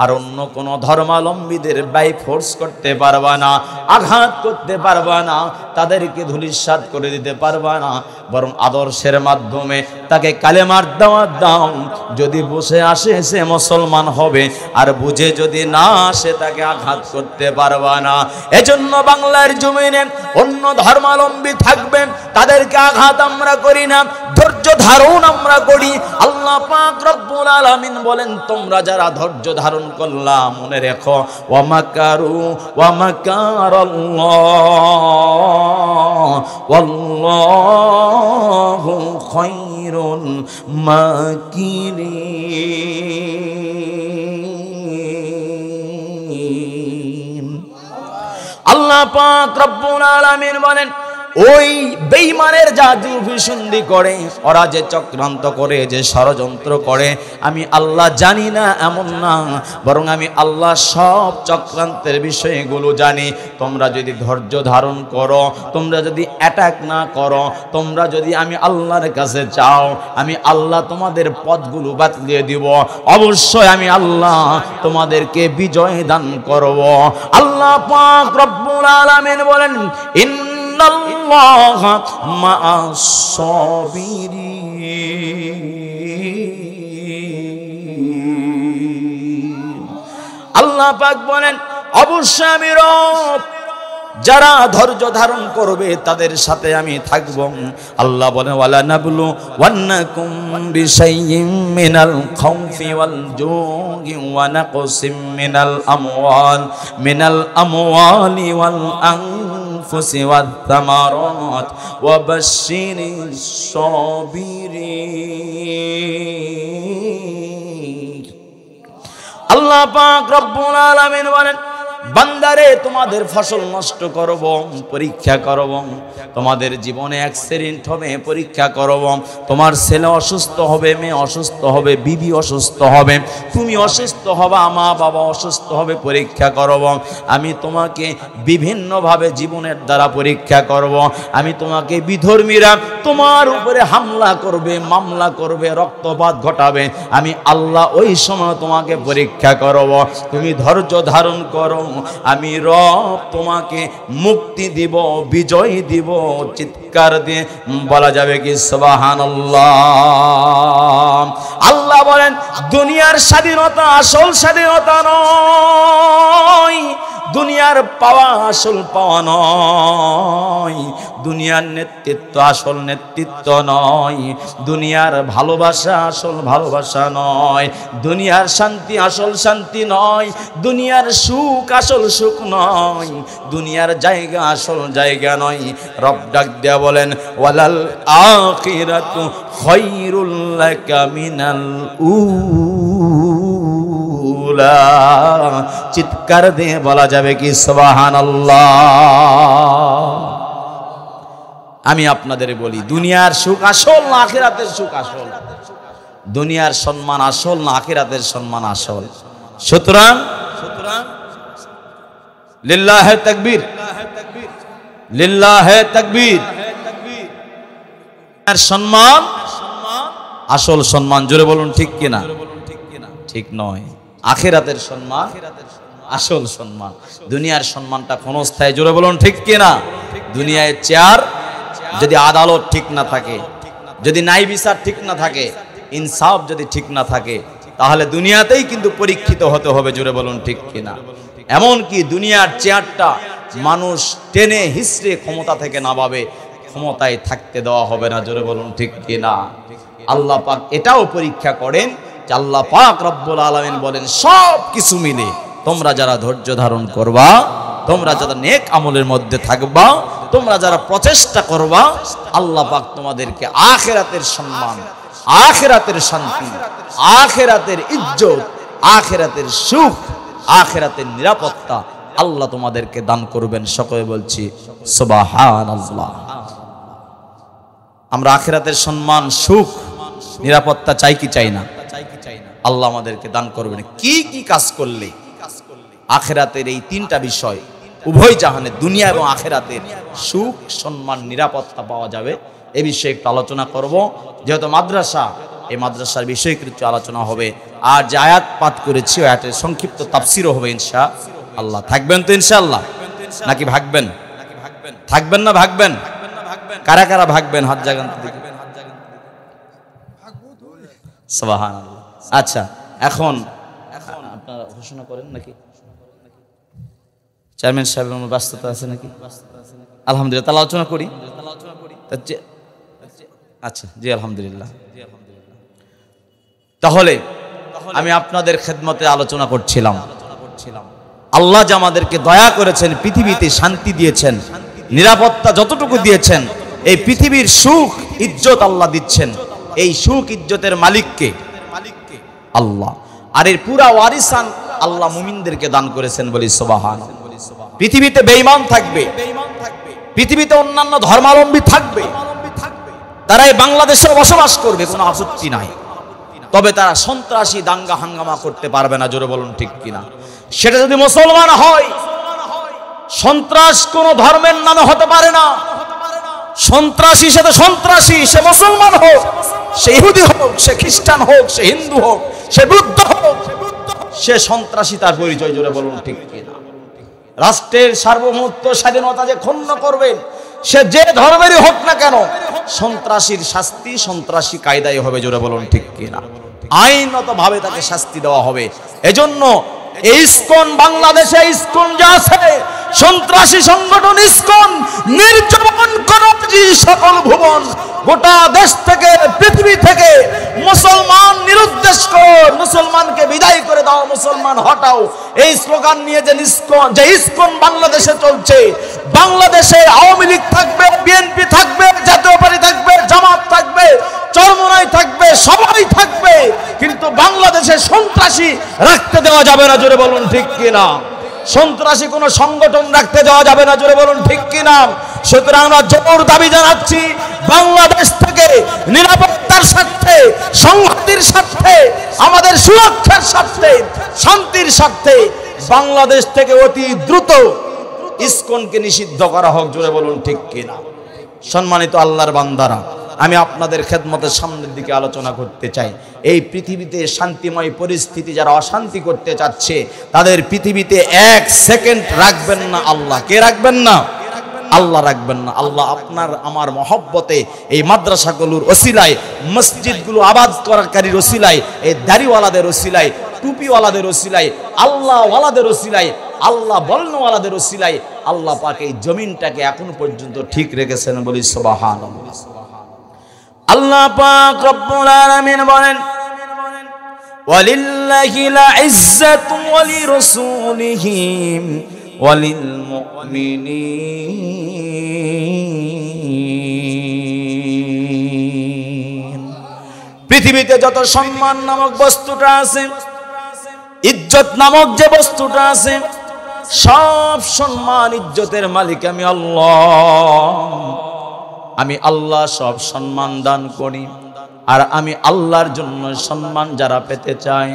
আর অন্য কোন ধর্মাবলম্বীদের বাই ফোর্স করতে পারবা না, আঘাত করতে পারবা না, তাদেরকে ধূলিসাৎ করে দিতে পারবা না। বরং আদর্শের মাধ্যমে তাকে কালেমার দাওয়াত দাও। যদি বুঝে আসে সে মুসলমান হবে, আর বুঝে যদি না আসে তাকে আঘাত করতে পারবা না। এজন্য বাংলার জমিনে অন্য ধর্মাবলম্বী থাকবেন, তাদেরকে আঘাত জিহাদ আমরা করি না, ধৈর্য ধারণ আমরা করি। আল্লাহ পাক রব্বুল আলামিন বলেন, তোমরা যারা ধৈর্য ধারণ করলা, মনে রেখো ওয়া মাকারু ওয়া মাকারাল্লাহ ওয়াল্লাহু খায়রুল মাকিরিন। আল্লাহ পাক রব্বুল আলামিন বলেন, ওই বেঈমানের জাদু বিসন্ধি করে, ওরা যে চক্রান্ত করে, যে ষড়যন্ত্র করে, আমি আল্লাহ জানি না এমন না, বরং আমি আল্লাহ সব চক্রান্তের বিষয়গুলো জানি। তোমরা যদি ধৈর্য ধারণ করো, তোমরা যদি অ্যাটাক না করো, তোমরা যদি আমি আল্লাহর কাছে চাও, আমি আল্লাহ তোমাদের পথগুলো বাতলিয়ে দিব। অবশ্যই আমি আল্লাহ তোমাদেরকে বিজয় দান করব। আল্লাহ পাক রব্বুল আলামিন বলেন, ইন্নাল্লাহা মা'আস সাবিরিন। আল্লাহ পাক বলেন, অবশ্যই আমি রব, যারা ধৈর্য ধারণ করবে তাদের সাথে আমি থাকব। আল্লাহ বলেন, ওয়ালা নাবলু ওয়ান্নাকুম বিশাইইম মিনাল খাউফি ওয়াল জুই ওয়া নাকসিম মিনাল আমওয়ালি ওয়াল আনফুসি ওয়াত তামারাত ওয়া বাশশিরিস সাবিরিন। আল্লাহ পাক রব্বুল আলামিন বলেন, বান্দারে তোমাদের ফসল নষ্ট করব, পরীক্ষা করব, তোমাদের জীবনে অ্যাক্সিডেন্ট হবে, পরীক্ষা করব, তোমার ছেলে অসুস্থ হবে, মেয়ে অসুস্থ হবে, বিবি অসুস্থ হবে, তুমি অসুস্থ হবা, মা বাবা অসুস্থ হবে, পরীক্ষা করব। আমি তোমাকে বিভিন্নভাবে জীবনের দ্বারা পরীক্ষা করব। আমি তোমাকে বিধর্মীরা তোমার উপরে হামলা করবে, মামলা করবে, রক্তপাত ঘটাবে, আমি আল্লাহ ওই সময় তোমাকে পরীক্ষা করব। তুমি ধৈর্য ধারণ করো, আমি রব তোমাকে মুক্তি দিব, বিজয় দিব। চিৎকার দিয়ে বলা যাবে কি সুবহানাল্লাহ। আল্লাহ বলেন, দুনিয়ার স্বাধীনতা আসল স্বাধীনতা নয়, দুনিয়ার পাওয়া আসল পাওয়া নয়, দুনিয়ার নেতৃত্ব আসল নেতৃত্ব নয়, দুনিয়ার ভালোবাসা আসল ভালোবাসা নয়, দুনিয়ার শান্তি আসল শান্তি নয়, দুনিয়ার সুখ আসল সুখ নয়, দুনিয়ার জায়গা আসল জায়গা নয়। রব ডাক দেয়া বলেন, ওয়ালাল আখিরাতু খায়রুল লাকা মিনাল উলা। চিৎকার দিয়ে বলা যাবে কি সুবহানাল্লাহ। আমি আপনাদের বলি, দুনিয়ার সুখ আসল না আখিরাতের সুখ আসল? দুনিয়ার সম্মান আসল না আখিরাতের সম্মান আসল? সুতরাং লিল্লাহে তাকবীর, লিল্লাহে তাকবীর। সম্মান আসল সম্মান, জোরে বলুন ঠিক কিনা? ঠিক নয়। আখিরাতের সম্মান আসল সম্মান। দুনিয়ার সম্মানটা ক্ষণস্থায়ী, জোরে বলুন ঠিক কিনা? দুনিয়ায় চেয়ার, যদি আদালত ঠিক না থাকে, যদি ন্যায় বিচার ঠিক না থাকে, ইনসাফ যদি ঠিক না থাকে, তাহলে দুনিয়াতেই কিন্তু পরীক্ষিত হতে হবে, জোরে বলুন ঠিক কিনা? এমনকি দুনিয়ার চেয়ারটা মানুষ টেনে হিসড়ে ক্ষমতা থেকে নামাবে, ক্ষমতায় থাকতে দেওয়া হবে না, জোরে বলুন ঠিক কিনা? আল্লাহ পাক এটাও পরীক্ষা করেন যে আল্লাহ পাক রব্বুল আলামিন বলেন, সব কিছু মিলে তোমরা যারা ধৈর্য ধারণ করবা, তোমরা যারা নেক আমলের মধ্যে থাকবা, তোমরা যারা প্রচেষ্টা করবা, আল্লাহ পাক তোমাদেরকে আখিরাতের সম্মান, আখিরাতের শান্তি, আখিরাতের ইজ্জত, আখিরাতের সুখ, আখিরাতের নিরাপত্তা আল্লাহ তোমাদেরকে দান করবেন। সকলে বলছি সুবহানাল্লাহ। আমরা আখিরাতের সম্মান, সুখ, নিরাপত্তা চাই কি চাই না? আল্লাহ আমাদেরকে দান করবেন। কি কি কাজ করলে আখিরাতের এই তিনটা বিষয়, উভয় জাহানে দুনিয়া এবং আখিরাতের সুখ, সম্মান, নিরাপত্তা পাওয়া যাবে, এ বিষয়ে একটু আলোচনা করব। যেহেতু মাদ্রাসা, এই মাদ্রাসার বিষয়ে কিছু আলোচনা হবে। আর যে আয়াত পাঠ করেছি, ওই আয়াতের সংক্ষিপ্ত তাফসীরও হবে ইনশাআল্লাহ। থাকবেন তো ইনশাআল্লাহ? নাকি ভাগবেন? থাকবেন না ভাগবেন? কারা কারা ভাগবেন হাত জাগান তো দেখি। সুবহানাল্লাহ। আচ্ছা, এখন আপনারা ঘোষণা করেন নাকি? চেয়ারম্যান সাহেব ব্যস্ততা আছে নাকি? আলহামদুলিল্লাহ, তাহলে আলোচনা করি। আচ্ছা, জি আলহামদুলিল্লাহ। তাহলে আমি আপনাদের খেদমতে আলোচনা করছিলাম, আল্লাহ যে আমাদেরকে দয়া করেছেন, পৃথিবীতে শান্তি দিয়েছেন, নিরাপত্তা যতটুকু দিয়েছেন, এই পৃথিবীর সুখ ইজ্জত আল্লাহ দিচ্ছেন। এই সুখ ইজ্জতের মালিককে আল্লাহ, আর এর পুরা ওয়ারিসান আল্লাহ মুমিনদেরকে দান করেছেন বলি সুবহানাল্লাহ। পৃথিবীতে বেঈমান থাকবে, পৃথিবীতে অন্যান্য ধর্মাবলম্বী থাকবে, তারা এই বাংলাদেশে বসবাস করবে, কোনো আপত্তি নাই। তবে তারা সন্ত্রাসী দাঙ্গা হাঙ্গামা করতে পারবে না, জোরে বলুন ঠিক কিনা। সেটা যদি মুসলমান হয়, সন্ত্রাস কোন ধর্মের নামে হতে পারে না। সন্ত্রাসী সে তো সন্ত্রাসী, সে মুসলমান হোক, সে ইহুদি হোক, সে খ্রিস্টান হোক, সে হিন্দু হোক, সে বুদ্ধ হোক, সে সন্ত্রাসী, তার পরিচয়, জোরে বলুন ঠিক কিনা। রাষ্ট্রের সার্বভৌমত্ব স্বাধীনতা যে ক্ষুণ্ণ করবেন, সে যে ধর্মেরই হোক না কেন, সন্ত্রাসীর শাস্তি সন্ত্রাসী কায়দায় হবে, জোরে বলুন ঠিক কিনা। আইনত ভাবে তাকে শাস্তি দেওয়া হবে। এজন্য ইসকন, বাংলাদেশে ইসকন যা আছে, সন্ত্রাসী সংগঠন ইসকন নির্যাতন করে সকল ভুবন, গোটা দেশ থেকে, পৃথিবী থেকে মুসলমান নিরুদ্দেশ করো, মুসলমানকে বিদায় করে দাও, মুসলমান হটাও, এই স্লোগান নিয়ে যে ইসকন বাংলাদেশে চলছে। বাংলাদেশে আওয়ামী লীগ থাকবে, বিএনপি থাকবে, জাতীয় পার্টি থাকবে, জামাত থাকবে, চরমোনাই থাকবে, সবাই থাকবে, কিন্তু বাংলাদেশে সন্ত্রাসী রাখতে দেওয়া যাবে না, জোরে বলুন ঠিক কিনা। সন্ত্রাসী কোন সংগঠন রাখতে দেওয়া যাবে না, জোরে বলুন ঠিক কিনা। সুতরাং আমরা জোর দাবি জানাচ্ছি, বাংলাদেশ থেকে নিরাপত্তার স্বার্থে, সংহতির স্বার্থে, আমাদের সুরক্ষার স্বার্থে, শান্তির স্বার্থে বাংলাদেশ থেকে অতি দ্রুত ইসকনকে নিষিদ্ধ করা হোক, জোরে বলুন ঠিক কিনা। সম্মানিত আল্লাহর বান্দারা, আমি আপনাদের খেদমতের সামনের দিকে আলোচনা করতে চাই। এই পৃথিবীতে শান্তিময় পরিস্থিতি যারা অশান্তি করতে চাচ্ছে, তাদের পৃথিবীতে এক সেকেন্ড রাখবেন না আল্লাহ। কে রাখবেন না? আল্লাহ রাখবেন না। আল্লাহ আপনার আমার মহব্বতে, এই মাদ্রাসাগুলোর ওসিলায়, মসজিদগুলো আবাদ করাকারীর ওসিলায়, এই দাড়িওয়ালাদের ওসিলায়, টুপিওয়ালাদের ওসিলায়, আল্লাহওয়ালাদের ওসিলায়, আল্লাহ বলনওয়ালাদের ওসিলায় আল্লাহ পাক এই জমিনটাকে এখন পর্যন্ত ঠিক রেখেছেন বলি সুবহানাল্লাহ। আল্লাহ পাক রব্বুল আলামিন বলেন, ওয়ালিল্লাহিল ইজ্জাতু ওয়ালিরাসূলিহি ওয়ালিল মুমিনিন। পৃথিবীতে যত সম্মান নামক বস্তুটা আছে, ইজ্জত নামক যে বস্তুটা আছে, সব সম্মান ইজ্জতের মালিক আমি আল্লাহ। আমি আল্লাহ সব সম্মান দান করি। আর আমি আল্লাহর জন্য সম্মান যারা পেতে চায়,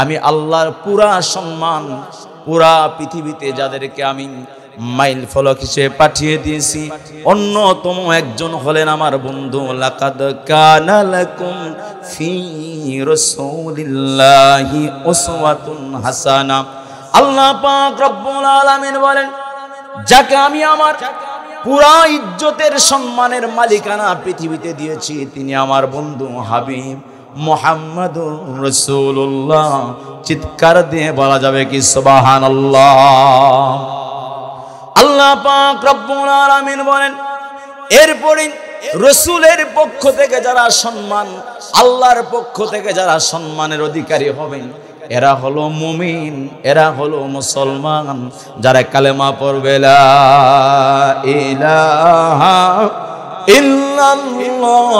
আমি আল্লাহর পুরা সম্মান পুরা পৃথিবীতে যাদেরকে আমি মাইল ফলক হিসেবে পাঠিয়ে দিয়েছি, অন্যতম একজন হলেন আমার বন্ধু। লাকাদ কানা লাকুম ফি রাসূলিল্লাহি উসওয়াতুন হাসানা। আল্লাহ পাক রব্বুল আলামিন বলেন, যাকে আমি আমার পুরা ইজ্জতের সম্মানের মালিকানা পৃথিবীতে দিয়েছি, তিনি আমার বন্ধু হাবিব মুহাম্মাদুর রাসূলুল্লাহ। চিৎকার দিয়ে বলা যাবে কি সুবহানাল্লাহ। আল্লাহ পাক রব্বুল আলামিন বলেন, এরপরে রাসূলের পক্ষ থেকে যারা সম্মান, আল্লাহর পক্ষ থেকে যারা সম্মানের অধিকারী হবেন, এরা হলো মুমিন, এরা হলো মুসলমান, যারা কালেমা পড়বে লা ইলাহা ইল্লাল্লাহু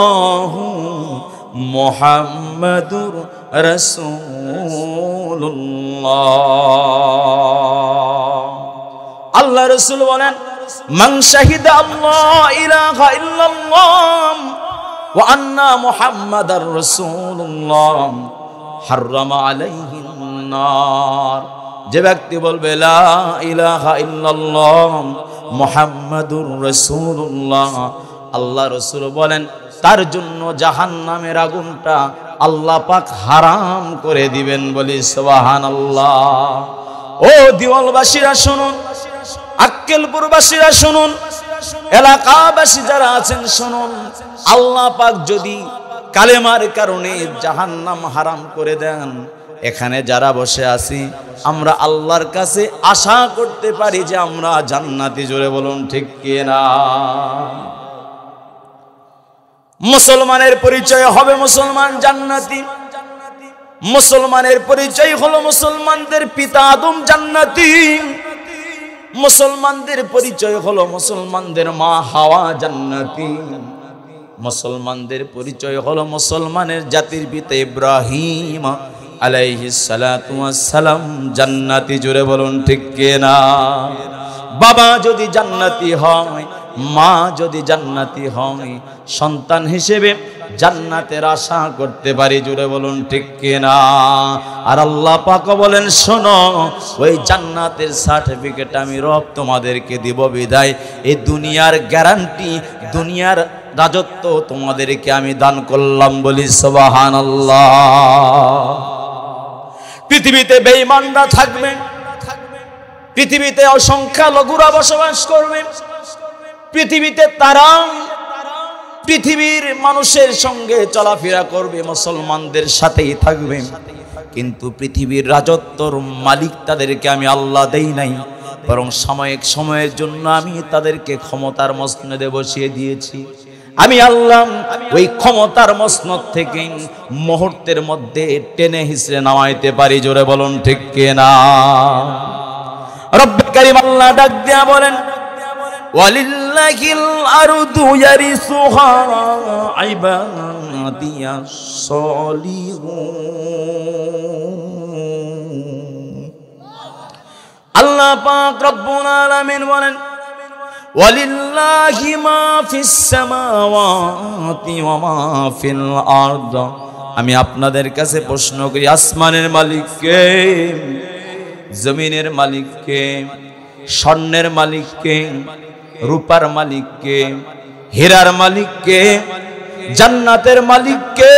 মুহাম্মাদুর রাসূলুল্লাহ। আল্লাহ রাসূল বলেন, মান শাহিদা আল্লাহ ইলাহা ইল্লাল্লাহ ওয়া আন্না মুহাম্মাদার রাসূলুল্লাহ হাররামা আলাইহিন নার। যে ব্যক্তি বলবে লা ইলাহা ইল্লাল্লাহ মুহাম্মাদুর রাসূলুল্লাহ, আল্লাহ রাসূল বলেন তার জন্য জাহান্নামের আগুনটা আল্লাহ পাক হারাম করে দিবেন বলি সুবহানাল্লাহ। ও দিওয়ালবাসীরা শুনুন, আক্কেলপুরবাসীরা শুনুন, এলাকাবাসী যারা আছেন শুনুন, আল্লাহ পাক যদি কালেমার কারণে জাহান্নাম হারাম করে দেন, এখানে যারা বসে আছি আমরা আল্লাহর কাছে আশা করতে পারি যে আমরা জান্নাতি। জোরে বলুন ঠিক কিনা। মুসলমানের পরিচয় হবে মুসলমান জান্নাতি, মুসলমানের পরিচয় হলো মুসলমানদের পিতা আদম জান্নাতি, মুসলমানদের পরিচয় হলো মুসলমানদের মা হাওয়া জান্নাতি, মুসলমানদের পরিচয় হলো মুসলমানের জাতির পিতা ইব্রাহিম আলাইহিস সালাতু ওয়াস সালাম জান্নাতি। জোরে বলুন ঠিক কিনা? বাবা যদি জান্নাতি হয়, মা যদি জান্নাতি হয়, সন্তান হিসেবে জান্নাতের আশা করতে পারি। জোরে বলুন ঠিক কিনা? আর আল্লাহ পাক বলেন, শোনো, ওই জান্নাতের সার্টিফিকেট আমি রব তোমাদেরকে দিব বিদায় এই দুনিয়ার গ্যারান্টি, দুনিয়ার রাজত্ব তোমাদেরকে আমি দান করলাম। বলি সুবহানাল্লাহ। পৃথিবীতে বেঈমানরা থাকবে, পৃথিবীতে অসংখ্য লঘুরা বসবাস করবে, পৃথিবীতে তারা পৃথিবীর মানুষের সঙ্গে চলাফেরা করবে, মুসলমানদের সাথেই থাকবে, কিন্তু পৃথিবীর রাজত্বর মালিক তাদেরকে আমি আল্লাহ দেই নাই, বরং সাময়িক সময়ের জন্য আমি তাদেরকে ক্ষমতার মসনদে বসিয়ে দিয়েছি। আমি আল্লাহ ওই ক্ষমতার মসনদ থেকে মুহূর্তের মধ্যে টেনে হিসড়ে নামাইতে পারি। জোরে বলুন ঠিক কিনা? রব্বে কারীম আল্লাহ ডাক দিয়া বলেন, ওয়ালিল্লাহিল আরদু ইয়ারিসুহা ইবাদিয়াস সলিহুন। আল্লাহ পাক রব্বুল আলামিন বলেন, ওয়ালিল্লাহি মা ফিস সামাওয়াতি ওয়া মা ফিল আরদ। আমি আপনাদের কাছে প্রশ্ন করি, আসমানের মালিক কে? জমিনের মালিক কে? স্বর্ণের মালিক কে? রূপার মালিক কে? হীরার মালিক কে? জান্নাতের মালিক কে?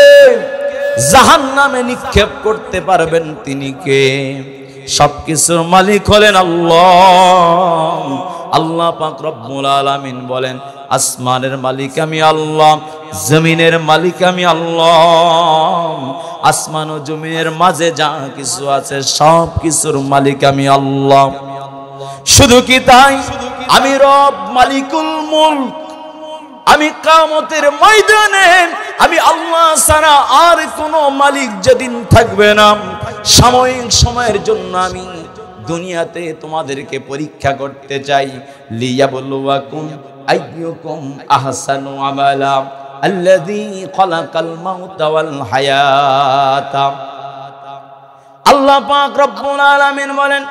জাহান্নামে নিক্ষেপ করতে পারবেন তিনি কে? সবকিছুর মালিক হলেন আল্লাহ। আল্লাহ পাক রব্বুল আলামিন বলেন, আসমানের মালিক আমি আল্লাহ, জমিনের মালিক আমি আল্লাহ, আসমান ও জমিনের মাঝে যা কিছু আছে সব কিছুর মালিক আমি আল্লাহ। শুধু কি তাই? আমি রব মালিকুল মুলক। আমি কিয়ামতের ময়দানে আমি আল্লাহ ছাড়া আর কোনো মালিক যেদিন থাকবে না, সাময়িক সময়ের জন্য আমি দুনিয়াতে তোমাদেরকে পরীক্ষা করতে চাই। লিয়াবলুয়াকুম আইয়ুকুম আহসানু আমালা আল্লাযী খালাকাল মাউতা ওয়াল হায়াতা। আল্লাহ পাক রব্বুল আলামিন বলেন,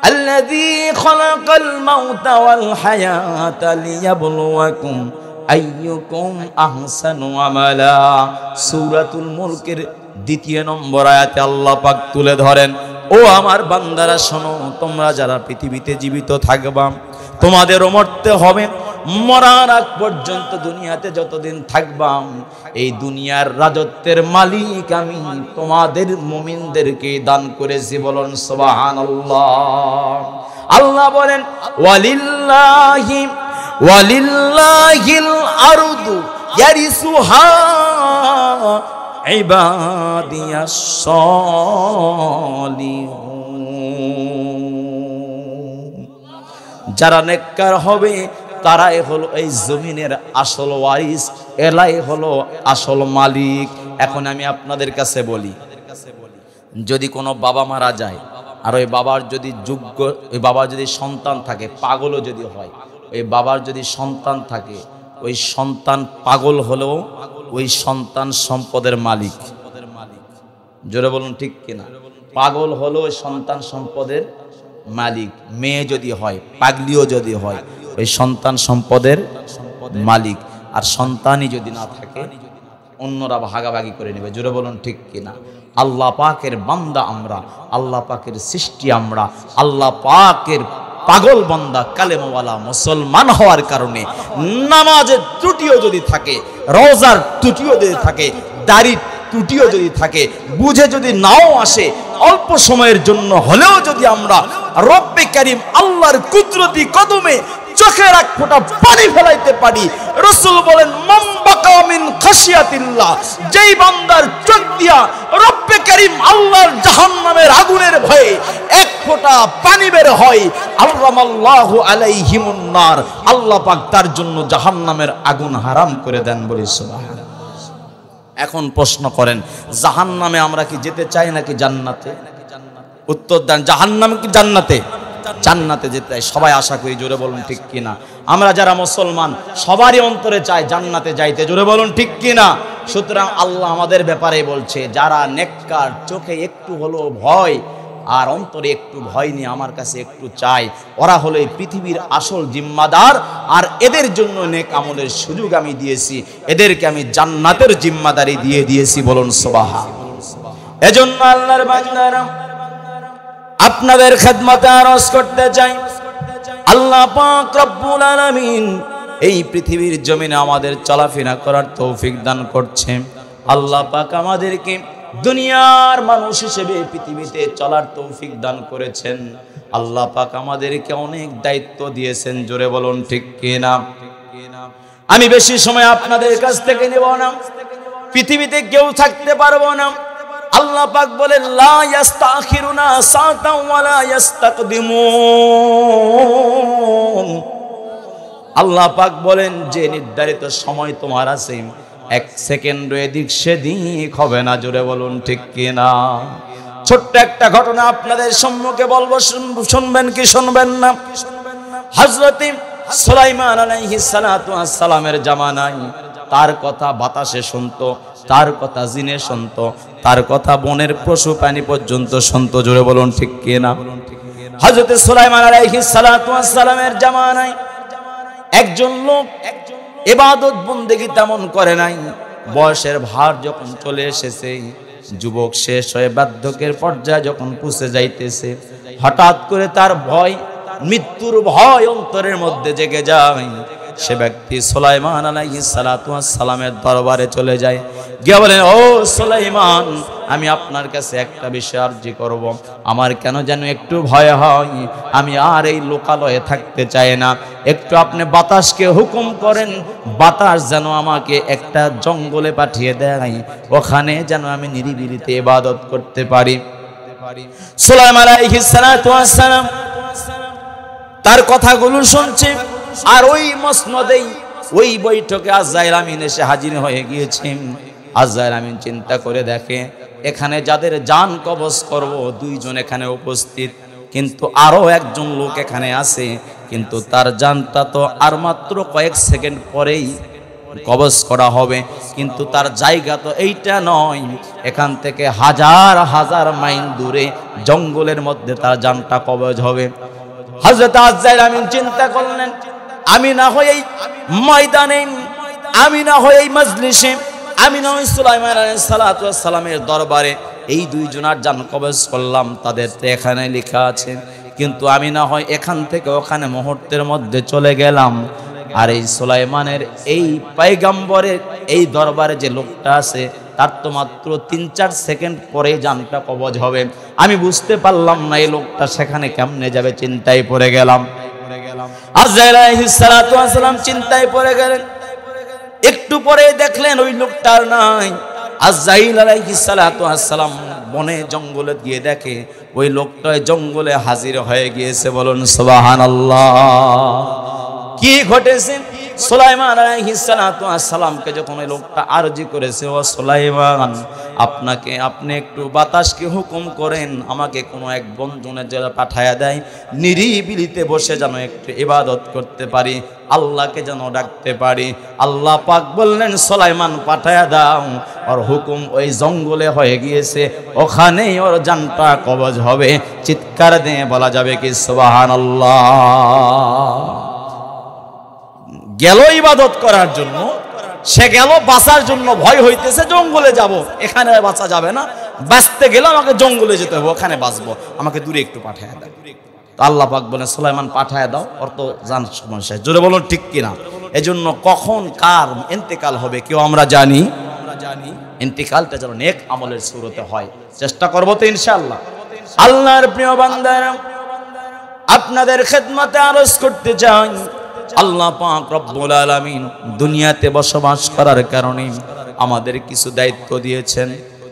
আল্লাযী খালাকাল মাউতা ওয়াল হায়াতা লিয়াবলুয়াকুম আইয়ুকুম আহসানু আমালা। সূরাতুল মুলকের 2 নম্বর আয়াতে আল্লাহ পাক তুলে ধরেন, ও আমার বান্দারা শোনো, তোমরা যারা পৃথিবীতে জীবিত থাকবা, তোমাদেরও মরতে হবে। মরার আগ পর্যন্ত দুনিয়াতে যতদিন থাকবা, এই দুনিয়ার রাজত্বের মালিক আমি তোমাদের মুমিনদেরকে দান করেছি। বলুন সুবহানাল্লাহ। আল্লাহ বলেন, ওয়ালিল্লাহিল আরদু ইয়ারিসুহা ইবাদিয়াস সলিহুন। যারা নেককার হবে তারাই হলো এই জমিনের আসল ওয়ারিস, এলাই হলো আসল মালিক। এখন আমি আপনাদের কাছে বলি, যদি কোনো বাবা মারা যায় আর ওই বাবার যদি যোগ্য, ওই বাবার যদি সন্তান থাকে, পাগলও যদি হয়, ওই বাবার যদি সন্তান থাকে, ওই সন্তান পাগল হলেও ওই সন্তান সম্পদের মালিক। জোরে বলুন ঠিক কিনা? পাগল হলো ওই সন্তান সম্পদের মালিক। মেয়ে যদি হয়, পাগলিও যদি হয়, ওই সন্তান সম্পদের মালিক। আর সন্তানই যদি না থাকে, অন্যরা ভাগাভাগি করে নেবে। জোরে বলুন ঠিক কিনা? আল্লাহ পাকের বান্দা আমরা, আল্লাহ পাকের সৃষ্টি আমরা, আল্লাহ পাকের পাগল বান্দা কালেমাওয়ালা মুসলমান হওয়ার কারণে নামাজের ত্রুটিও যদি থাকে, রোজার ত্রুটিও যদি থাকে, দাড়ির ত্রুটিও যদি থাকে, বুঝে যদি নাও আসে, অল্প সময়ের জন্য হলেও যদি আমরা রব্বে কারীম আল্লাহর কুদরতি কদমে চোখের এক ফোঁটা পানি ফেলাইতে পারি, রাসূল বলেন, মান বাকা মিন খাশিয়াতিল্লাহ, যেই বান্দার চোখ দিয়া রব্বে কারীম আল্লাহর জাহান্নামের আগুনের ভয়ে এক ফোঁটা পানি বের হয়, আল্লামাল্লাহু আলাইহিমুন নার, আল্লাহ পাক তার জন্য জাহান্নামের আগুন হারাম করে দেন। বলি সুবহানাল্লাহ। এখন প্রশ্ন করেন, জাহান্নামে আমরা কি যেতে চাই নাকি জান্নাতে? উত্তর দেন, জাহান্নামে কি জান্নাতে? জান্নাতে যেতে চাই, সবাই আশা করি, জোরে বলুন ঠিক কিনা? আমরা যারা মুসলমান সবারই অন্তরে চায় জান্নাতে যাইতে, জোরে বলুন ঠিক কিনা? সুতরাং আল্লাহ আমাদের ব্যাপারে বলছে, যারা নেককার, চোখে একটু হলো ভয় আর অন্তরে একটু ভয় নিয়ে আমার কাছে একটু চাই, ওরা হলো এই পৃথিবীর আসল জিম্মাদার। আর এদের জন্য নেক আমলের সুযোগ আমি দিয়েছি, এদেরকে আমি জান্নাতের জিম্মাদারি দিয়ে দিয়েছি, বলুন সুবহানাল্লাহ। এজন্য আল্লাহর বান্দারা আপনাদের খেদমতে আরজ করতে চাই, আল্লাহ পাক রব্বুল আলামিন এই পৃথিবীর জমিনে আমাদের চলাফেরা করার তৌফিক দান করছে। আল্লাহ পাক আমাদেরকে দুনিয়ার মানুষ হিসেবে পৃথিবীতে চলার তৌফিক দান করেছেন। আল্লাহ পাক আমাদেরকে অনেক দায়িত্ব দিয়েছেন, জোরে বলুন ঠিক কিনা? আমি বেশি সময় আপনাদের কাছ থেকে নেব না, পৃথিবীতে কেউ থাকতে পারবো না। আল্লাহ পাক বলেন, লা ইস্তাখিরুনা সাআতাও ওয়ালা ইস্তাকদিমুন। আল্লাহ পাক বলেন যে নির্ধারিত সময় তোমার আছে, এক সেকেন্ড এদিক সেদিক হবে না, জোরে বলুন ঠিক কিনা? ছোট্ট একটা ঘটনা আপনাদের সম্মুখে বলবো, শুনবেন কি শুনবেন না? হযরত সুলাইমান আলাইহিস সালাতু ওয়াস সালামের জামানায় তার কথা বাতাসে শুনতো, তার কথা জিনে শুনতো, তার কথা বনের পশু প্রাণী পর্যন্ত শুনতো, জোরে বলুন ঠিক কিনা? হযরত সুলাইমান আলাইহিস সালাতু ওয়াস সালামের জামানায় একজন লোক ইবাদত বন্দেগী তেমন করে নাই। বয়সের ভার যখন চলে এসেছে, যুবক শেষ হয়ে বার্ধক্যের পর্যায়ে যখন পৌঁছে যাইতেছে, হঠাৎ করে তার ভয়, মৃত্যুর ভয় অন্তরের মধ্যে জেগে যায়। সে ব্যক্তি সুলাইমান আলাইহিস সালাতু ওয়াস সালামের দরবারে চলে যায়, গিয়ে বলেন, ও সুলাইমান, আমি আপনার কাছে একটা বিষয় আরজি করব। আমার কেন যেন একটু ভয় হয়, আমি আর এই লোকালয়ে থাকতে চাই না। একটু আপনি বাতাসকে হুকুম করেন, বাতাস যেন আমাকে একটা জঙ্গলে পাঠিয়ে দেয়, ওখানে যেন আমি নিরিবিলিতে ইবাদত করতে পারি। সুলাইমান আলাইহিস সালাতু ওয়াস সালাম তার কথাগুলো শুনছে, আর ওই মসনদেই, ওই বৈঠকে আজরাইল আমিন এসে হাজির হয়ে গিয়েছেন। আজরাইল আমিন চিন্তা করে দেখে, এখানে যাদের জান কবজ করব, দুইজন এখানে উপস্থিত, কিন্তু আরো একজন লোক এখানে আছে, কিন্তু তার জানটা তো আর মাত্র কয়েক সেকেন্ড পরেই কবজ করা হবে, কিন্তু তার জায়গা তো এইটা নয়, এখান থেকে হাজার হাজার মাইল দূরে জঙ্গলের মধ্যে তার জানটা কবজ হবে। হযরত আজরাইল আমিন চিন্তা করলেন, আমি না হয় এই ময়দানে, আমি না হয় এই মজলিসে, আমি না হয় সুলাইমান আলাইহিস সালাতু ওয়াস সালামের দরবারে এই দুইজনের জান কবজ করলাম, তাদের তো এখানে লেখা আছে, কিন্তু আমি না হয় এখান থেকে ওখানে মুহূর্তের মধ্যে চলে গেলাম, আর এই সুলাইমানের এই পয়গম্বরের এই দরবারে যে লোকটা আছে, তার তো মাত্র ৩-৪ সেকেন্ড পরে জানটা কবজ হবে। আমি বুঝতে পারলাম না এই লোকটা সেখানে কেমনে যাবে, চিন্তায় পড়ে গেলাম। আজরাইল আলাইহিস সালাতু ওয়াস সালাম চিন্তায় পড়ে গেলেন। একটু পরে দেখলেন ওই লোকটার নাই। আজরাইল আলাইহিস সালাতু ওয়াস সালাম বনে জঙ্গলে গিয়ে দেখে ওই লোকটা জঙ্গলে হাজির হয়ে গিয়েছে, বলুন সুবহানাল্লাহ। কি ঘটেছে? সুলাইমান আলাইহিস সালাতু ওয়াস সালামকে যখন ওই লোকটা আরজি করেছে, ও সুলাইমান, আপনাকে, আপনি একটু বাতাসকে হুকুম করেন, আমাকে কোনো এক বন্ধনে যারা পাঠায়া দেয়, নিরিবিলিতে বসে যেন একটু ইবাদত করতে পারি, আল্লাহকে যেন ডাকতে পারি। আল্লাহ পাক বললেন, সুলাইমান পাঠায়া দাও, ওর হুকুম ওই জঙ্গলে হয়ে গিয়েছে, ওখানেই ওর জানটা কবজ হবে। চিৎকার দিয়ে বলা যাবে কি সুবহানাল্লাহ? গেল ইবাদত করার জন্য, সে গেল বাঁচার জন্য, ভয় হইতেছে জঙ্গলে যাব, এখানে বাঁচা যাবে না, বাঁচতে গেলে আমাকে জঙ্গলে যেতে হবে, ওখানে বাঁচবো, আমাকে দূরে একটু পাঠায় দাও। তো আল্লাহ পাক বলেন, সুলাইমান পাঠায় দাও, ওর তো জান সমস্যা, জোরে বলুন ঠিক কিনা? এজন্য কখন কার ইন্তেকাল হবে কেউ আমরা জানি? ইন্তেকালটা যেন নেক আমলের সুরতে হয়, চেষ্টা করবো তো ইনশাআল্লাহ। আল্লাহর প্রিয় বান্দারা, আপনাদের খেদমতে আরজ করতে চাই, আল্লাহ পাক রব্বুল আলামিন দুনিয়াতে বসবাস করার কারণে আমাদের কিছু দায়িত্ব দিয়েছেন।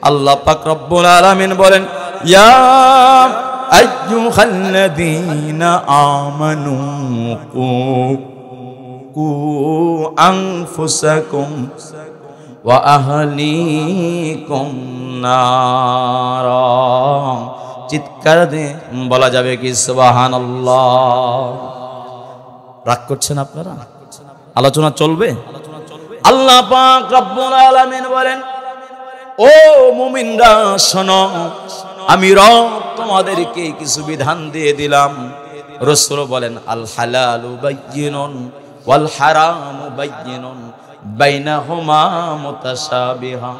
আল্লাহ পাক রব্বুল আলামিন বলেন, ইয়া আইয়ুহাল্লাযীনা আমানু কু আনফুসাকুম ওয়া আহলিকুম নারা। চিৎকার দিয়ে বলা যাবে কি সুবহানাল্লাহ? রাগ করছেন আপনারা? আলোচনা চলবে। আল্লাহ পাক রব্বুল আলামিন বলেন, ও মুমিনরা শোনো, আমি রব তোমাদেরকে কিছু বিধান দিয়ে দিলাম। রাসূল বলেন, আল হালালু বায়্যিনুন ওয়াল হারামু বায়্যিনুন বাইনাহুমা মুতাশাবিহা।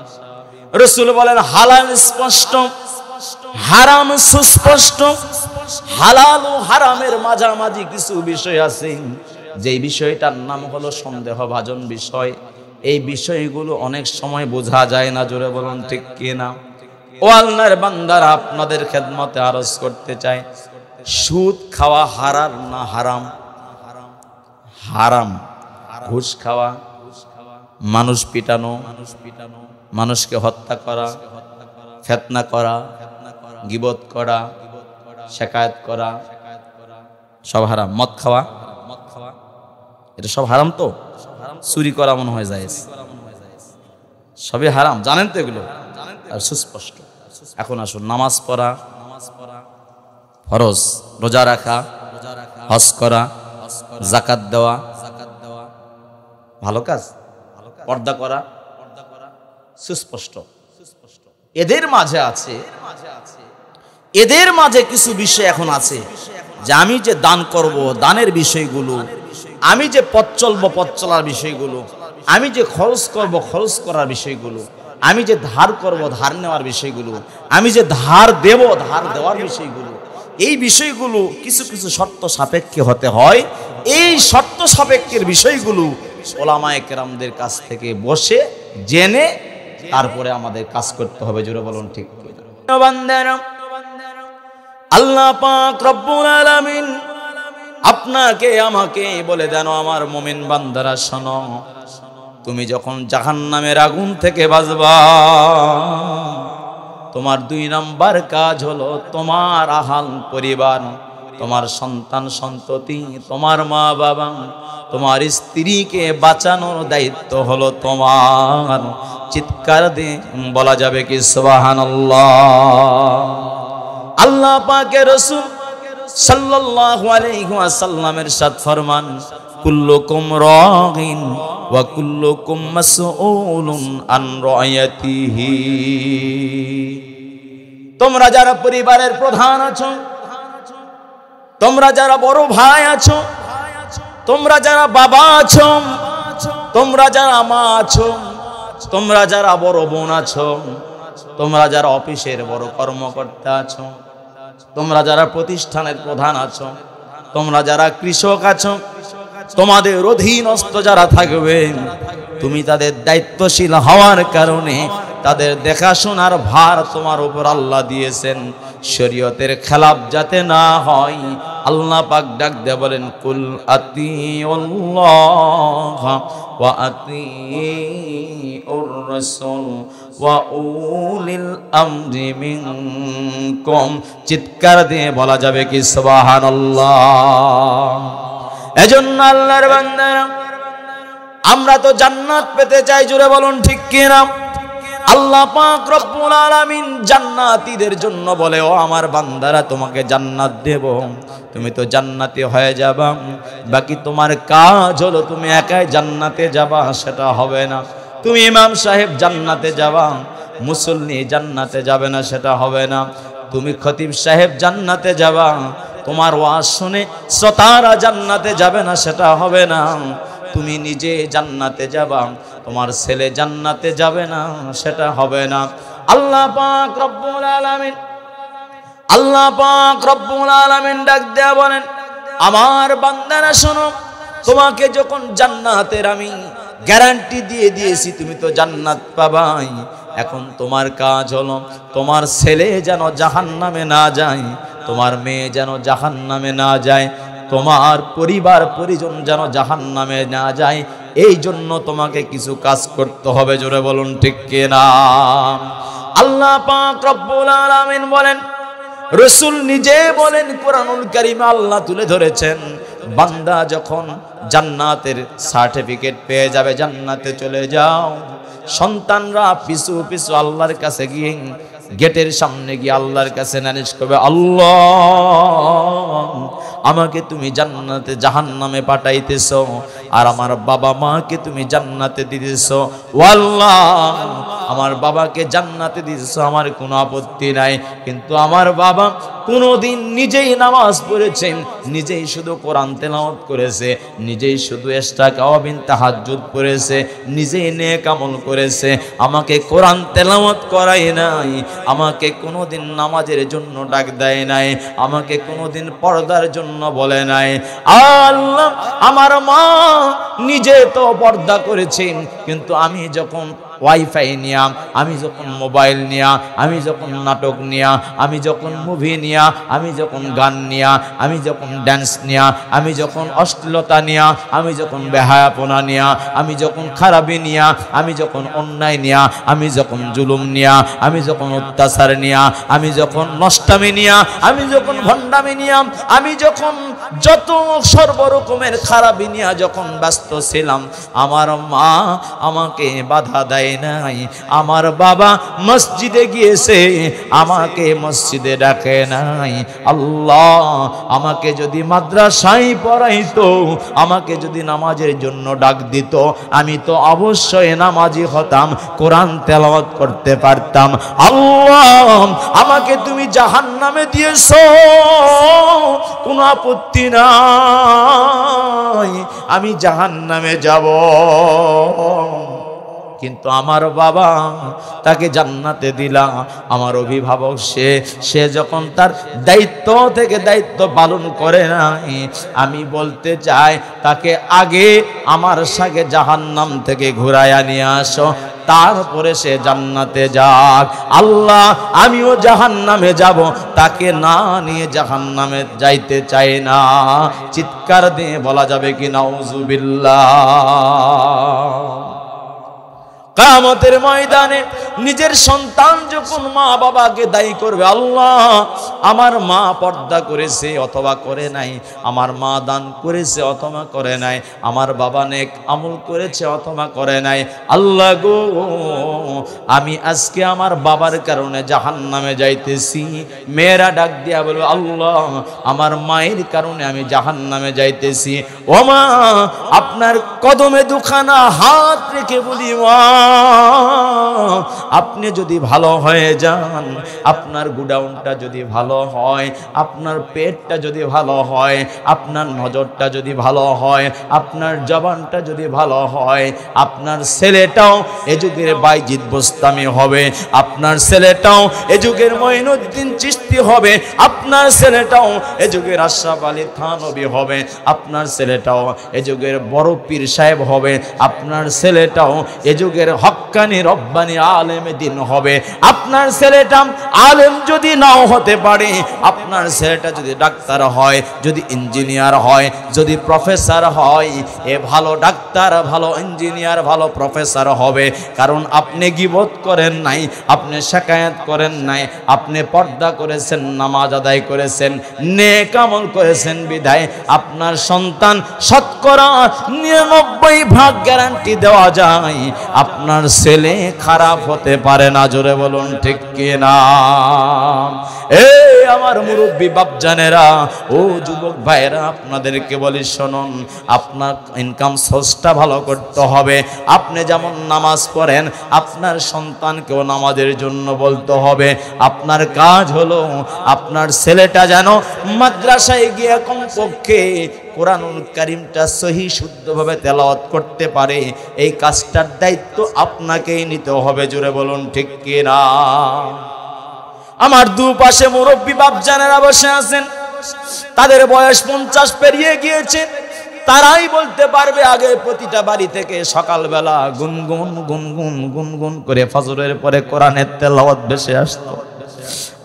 রাসূল বলেন, হালাল স্পষ্ট, হারাম সুস্পষ্ট। হালাল ও হারামের মাঝামাঝি কিছু বিষয় আছে, যেই বিষয়টার নাম হলো সন্দেহভাজন বিষয়। এই বিষয়গুলো অনেক সময় বোঝা যায় না। জোরে বলুন ঠিক কিনা? ও আল্লাহর বান্দারা, আপনাদের খেদমতে আরজ করতে চাই, সুদ খাওয়া হারাম না হারাম? হারাম। ঘুষ খাওয়া, মানুষ পিটানো, মানুষকে হত্যা করা, ফিতনা করা, গীবত করা, শিকায়ত করা, সব হারাম। মদ খাওয়া, এটা সব হারাম। তো চুরি করা মনে হয় জায়েজ, সবই হারাম, জানেন তো এগুলো? আর সুস্পষ্ট। এখন আসুন, নামাজ পড়া ফরজ, রোজা রাখা, হজ করা, যাকাত দেওয়া ভালো কাজ, পর্দা করা সুস্পষ্ট। এদের মাঝে কিছু বিষয় এখন আছে যে আমি যে দান করব, দানের বিষয়গুলো, আমি যে পথ চলবো, পথ চলার বিষয়গুলো, আমি যে খরচ করব, খরচ করার বিষয়গুলো, আমি যে ধার করব, ধার নেওয়ার বিষয়গুলো, আমি যে ধার দেব, ধার দেওয়ার বিষয়গুলো, এই বিষয়গুলো কিছু কিছু শর্ত সাপেক্ষে হতে হয়। এই শর্ত সাপেক্ষের বিষয়গুলো ওলামায়ে কেরামদের কাছ থেকে বসে জেনে তারপরে আমাদের কাজ করতে হবে। জোরে বলুন ঠিক কিনা? আল্লাহ পাক রব্বুল আলামিন আপনাকে আমাকে বলে দেন, আমার মুমিন বান্দারা শোনো, তুমি যখন জাহান্নামের আগুন থেকে বাঁচবা, তোমার 2 নাম্বার কাজ হলো তোমার আহাল পরিবার, তোমার সন্তান সন্ততি, তোমার মা বাবা, তোমার স্ত্রীকে বাঁচানোর দায়িত্ব হলো তোমার। চিৎকার দিয়ে বলা যাবে কি সুবহানাল্লাহ? আল্লাহ পাকের রাসূল সাল্লাল্লাহু আলাইহি ওয়াসাল্লামের ইরশাদ ফরমান, কুল্লুকুম রাগিন ওয়া কুল্লুকুম মাসউলুন আন রায়াতিহি। তোমরা যারা পরিবারের প্রধান আছো, তোমরা যারা বড় ভাই আছো, তোমরা যারা বাবা আছো, তোমরা যারা মা আছো, তোমরা যারা বড় বোন আছো, তোমরা যারা অফিসের বড় কর্মকর্তা আছো, তোমরা যারা প্রতিষ্ঠানের প্রধান আছো, তোমরা যারা কৃষক আছো, তোমাদের অধীনস্থ যারা থাকবেন, তুমি তাদের দায়িত্বশীল হওয়ার কারণে তাদের দেখাশোনার ভার তোমার উপর আল্লাহ দিয়েছেন। শরীয়তের খেলাফ যাতে না হয়, আল্লাহ পাক ডাক দিয়ে বলেন, কুল আতিউল্লাহ ওয়া আতিউর রাসূল ওয়া উলিল আমরি মিনকুম। চিৎকার দিয়ে বলা যাবে কি সুবহানাল্লাহ? এজন্য আল্লাহর বান্দারা, আমরা তো জান্নাত পেতে চাই। জোরে বলুন ঠিক কিনা? আল্লাহ পাক রব্বুল আলামিন জান্নাতীদের জন্য বলে, ও আমার বান্দারা, তোমাকে জান্নাত দেব, তুমি তো জান্নাতি হয়ে যাবা, বাকি তোমার কাজ হলো তুমি একাই জান্নাতে যাবা, সেটা হবে না। তুমি ইমাম সাহেব জান্নাতে যাবা, মুসল্লি জান্নাতে যাবে না, সেটা হবে না। তুমি খতিব সাহেব জান্নাতে যাবা, তোমার ওয়াজ শুনে শ্রোতারা জান্নাতে যাবে না, সেটা হবে না। তুমি নিজে জান্নাতে যাবা, তোমার ছেলে জান্নাতে যাবে না, সেটা হবে না। আল্লাহ পাক রব্বুল আলামিন ডাক দেয়া বলেন, আমার বান্দারা শোনো, তোমাকে যখন জান্নাতের আমি গ্যারান্টি দিয়ে দিয়েছি, তুমি তো জান্নাত পাবাই। এখন তোমার কাজ হলো তোমার ছেলে যেন জাহান্নামে না যায়, তোমার মেয়ে যেন জাহান্নামে না যায়, তোমার পরিবার পরিজন যেন জাহান্নামে না যায়। এই জন্য তোমাকে কিছু কাজ করতে হবে। জোরে বলুন ঠিক কিনা? আল্লাহ পাক রব্বুল আলামিন বলেন, রাসূল নিজে বলেন, কোরআনুল কারীমে আল্লাহ তুলে ধরেছেন, বান্দা যখন জান্নাতের সার্টিফিকেট পেয়ে যাবে, জান্নাতে চলে যাও, সন্তানরা পিছু পিছু আল্লাহর কাছে গিয়ে গেটের সামনে গিয়ে আল্লাহর কাছে নালিশ করবে, আল্লাহ আমাকে তুমি জান্নাতে জাহান্নামে পাঠাইতেছো, আর আমার বাবা মাকে তুমি জান্নাতে দিতেছো। ও আল্লাহ, আমার বাবাকে জান্নাতে দিতেছো, আমার কোনো আপত্তি নাই, কিন্তু আমার বাবা কোনোদিন নিজেই নামাজ পড়েছেন, নিজেই শুধু কোরআন তেলাওয়াত করেছে, নিজেই শুধু ইস্তিগফার তাহাজ্জুদ পড়েছে, নিজেই নেক আমল করেছে, আমাকে কোরআন তেলাওয়াত করাই নাই, আমাকে কোনোদিন নামাজের জন্য ডাক দেয় নাই, আমাকে কোনোদিন পর্দার জন্য বলে নাই। আল্লাহ, আমার মা নিজে তো পর্দা করেছেন, কিন্তু আমি যখন ওয়াইফাই নিয়া, আমি যখন মোবাইল নিয়া, আমি যখন নাটক নিয়া, আমি যখন মুভি নিয়া, আমি যখন গান নিয়া, আমি যখন ড্যান্স নিয়া, আমি যখন অশ্লীলতা নিয়া, আমি যখন বেহায়াপনা নিয়া, আমি যখন খারাপি নিয়া, আমি যখন অন্যায় নিয়া, আমি যখন জুলুম নিয়া, আমি যখন অত্যাচার নিয়া, আমি যখন নষ্টামি নিয়া, আমি যখন ভণ্ডামি নিয়া, আমি যখন যত সর্বরকমের খারাপি নিয়া যখন ব্যস্ত ছিলাম, আমার মা আমাকে বাধা দেয় নাই, আমার বাবা মসজিদে গিয়েছে, আমাকে মসজিদে ডাকে নাই। আল্লাহ, আমাকে যদি মাদ্রাসায় পড়াইতো, আমাকে যদি নামাজের জন্য ডাক দিত, আমি তো অবশ্যই নামাজি হতাম, কোরআন তেলাওয়াত করতে পারতাম। আল্লাহ, আমাকে তুমি জাহান্নামে দিয়েছো, কোনো আপত্তি নাই, আমি জাহান্নামে যাব, কিন্তু আমার বাবা তাকে জান্নাতে দিলা। আমার অভিভাবক সে যখন তার দায়িত্ব থেকে দায়িত্ব পালন করে নাই, আমি বলতে চাই তাকে আগে আমার সাথে জাহান্নাম থেকে ঘুরাইয়া নিয়ে আসো, তারপরে সে জান্নাতে যাক। আল্লাহ, আমিও জাহান্নামে যাব, তাকে না নিয়ে জাহান্নামে যাইতে চাই না। চিৎকার দিয়ে বলা যাবে কি নাউজুবিল্লাহ। কিয়ামতের ময়দানে নিজের সন্তান যখন মা বাবাকে দায়ী করবে, আল্লাহ আমার মা পর্দা করেছে অথবা করে নাই, আমার মা দান করেছে অথবা করে নাই, আমার বাবা নেক আমল করেছে অথবা করে নাই, আল্লাহ গো আমি আজকে আমার বাবার কারণে জাহান্নামে যাইতেছি। মেয়েরা ডাক দিয়া বলবে, আল্লাহ আমার মায়ের কারণে আমি জাহান্নামে যাইতেছি। ও মা, আপনার কদমে দুখানা হাত রেখে বলি, মা আপনি যদি ভালো হয়ে যান, আপনার গুডাউনটা যদি ভালো হয়, আপনার পেটটা যদি ভালো হয়, আপনার নজরটা যদি ভালো হয়, আপনার জবানটা যদি ভালো হয়, আপনার ছেলেটাও এ যুগের বাইজিদ বোস্তামি হবে, আপনার ছেলেটাও এ যুগের মঈনুদ্দিন চিশতি হবে, আপনার ছেলেটাও এ যুগের আশরাফ আলী থানভী হবে, আপনার ছেলেটাও এ যুগের বড় পীর সাহেব হবে, আপনার ছেলেটাও এ যুগের হক্কানি রব্বানি আলেমে দিন হবে। আপনার ছেলেটা আলেম যদি নাও হতে পারে, আপনার ছেলেটা যদি ডাক্তার হয়, যদি ইঞ্জিনিয়ার হয়, যদি প্রফেসর হয়, এ ভালো ডাক্তার, ভালো ইঞ্জিনিয়ার, ভালো প্রফেসর হবে, কারণ আপনি গীবত করেন নাই, আপনি শিকায়াত করেন নাই, আপনি পর্দা করেছেন, নামাজ আদায় করেছেন, নেক আমল করেছেন, বিধায় আপনার সন্তান শতকরা 99% গ্যারান্টি দেওয়া যায় আপনার ছেলে খারাপ হতে পারে না। জোরে বলুন ঠিক কিনা? এই আমার মুরব্বী বাপজানেরা, ও যুবক ভাইরা, আপনাদেরকে বলি শুনুন, আপনার ইনকাম সোর্সটা ভালো করতে হবে। আপনি যেমন নামাজ পড়েন, আপনার সন্তানকেও নামাজের জন্য বলতে হবে। আপনার কাজ হলো আপনার ছেলেটা যেন মাদ্রাসায় গিয়ে কমপক্ষে কোরআনুল কারীমটা সহি শুদ্ধভাবে তেলাওয়াত করতে পারে, এই কাজটার দায়িত্ব আপনাকেই নিতে হবে। জোরে বলুন ঠিক কিনা? আমার দুপাশে মুরব্বী বাপজানেরা বসে আছেন, তাদের বয়স 50 পেরিয়ে গিয়েছে, তারাই বলতে পারবে আগে প্রতিটা বাড়ি থেকে সকালবেলা গুনগুন গুনগুন গুনগুন করে ফজরের পরে কোরআনের তেলাওয়াত ভেসে আসতো।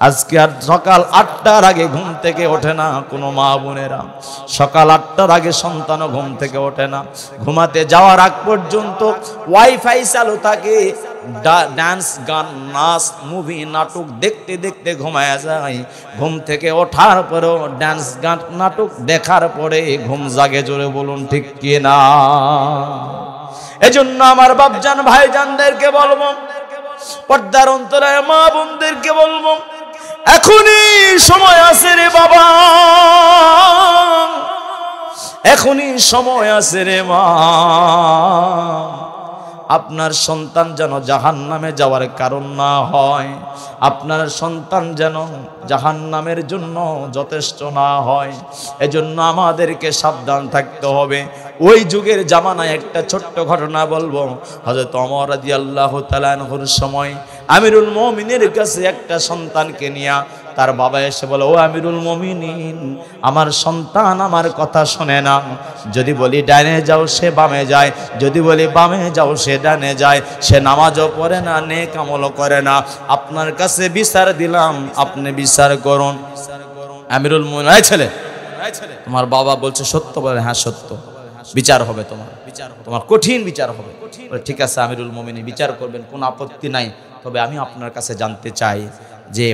আজকে আর সকাল 8টার আগে ঘুম থেকে ওঠে না কোনো মা বোনেরা, সকাল 8টার আগে সন্তানও ঘুম থেকে ওঠে না। ঘুমাতে যাওয়ার আগ পর্যন্ত ওয়াইফাই চালু থাকে, ডান্স, গান, নাচ, মুভি, নাটক দেখতে দেখতে ঘুমায়া যায়। ঘুম থেকে ওঠার পরেও ডান্স, গান, নাটক দেখার পরে ঘুম জাগে, জোরে বলুন ঠিক কিনা? এজন্য আমার বাপজান ভাইজানদেরকে বলবো, পর্দার অন্তরায় মা বোনদেরকে বলবো, এখনই সময় আছে রে বাবা, এখনই সময় আছে রে মা। আপনার সন্তান যেন জাহান্নামে যাওয়ার কারণ না হয়, আপনার সন্তান যেন জাহান্নামের জন্য যথেষ্ট না হয়। এজন্য আমাদেরকে সাবধান থাকতে হবে। ওই যুগের জামানায় একটা ছোট্ট ঘটনা বলবো। হযরত ওমর রাদিয়াল্লাহু তাআলা আনহুর সময় আমিরুল মুমিনের কাছে একটা সন্তানকে নিয়ে তার বাবা এসে বলে, ও আমিরুল মুমিনিন, আমার সন্তান আমার কথা শোনে না। যদি বলি ডানে যাও সে বামে যায়, যদি বলি বামে যাও সে ডানে যায়। সে নামাজও পড়ে না, নেক আমলও করে না। আপনার কাছে বিচার দিলাম, আপনি বিচার করুন। আমিরুল মুমিনিন, এই ছেলে, তোমার বাবা বলছে সত্য বলে, হ্যাঁ সত্য, বিচার হবে, তোমার কঠিন বিচার হবে। ঠিক আছে আমিরুল মুমিনিন, বিচার করবেন, কোনো আপত্তি নাই। তবে আমি আপনার কাছে জানতে চাই যে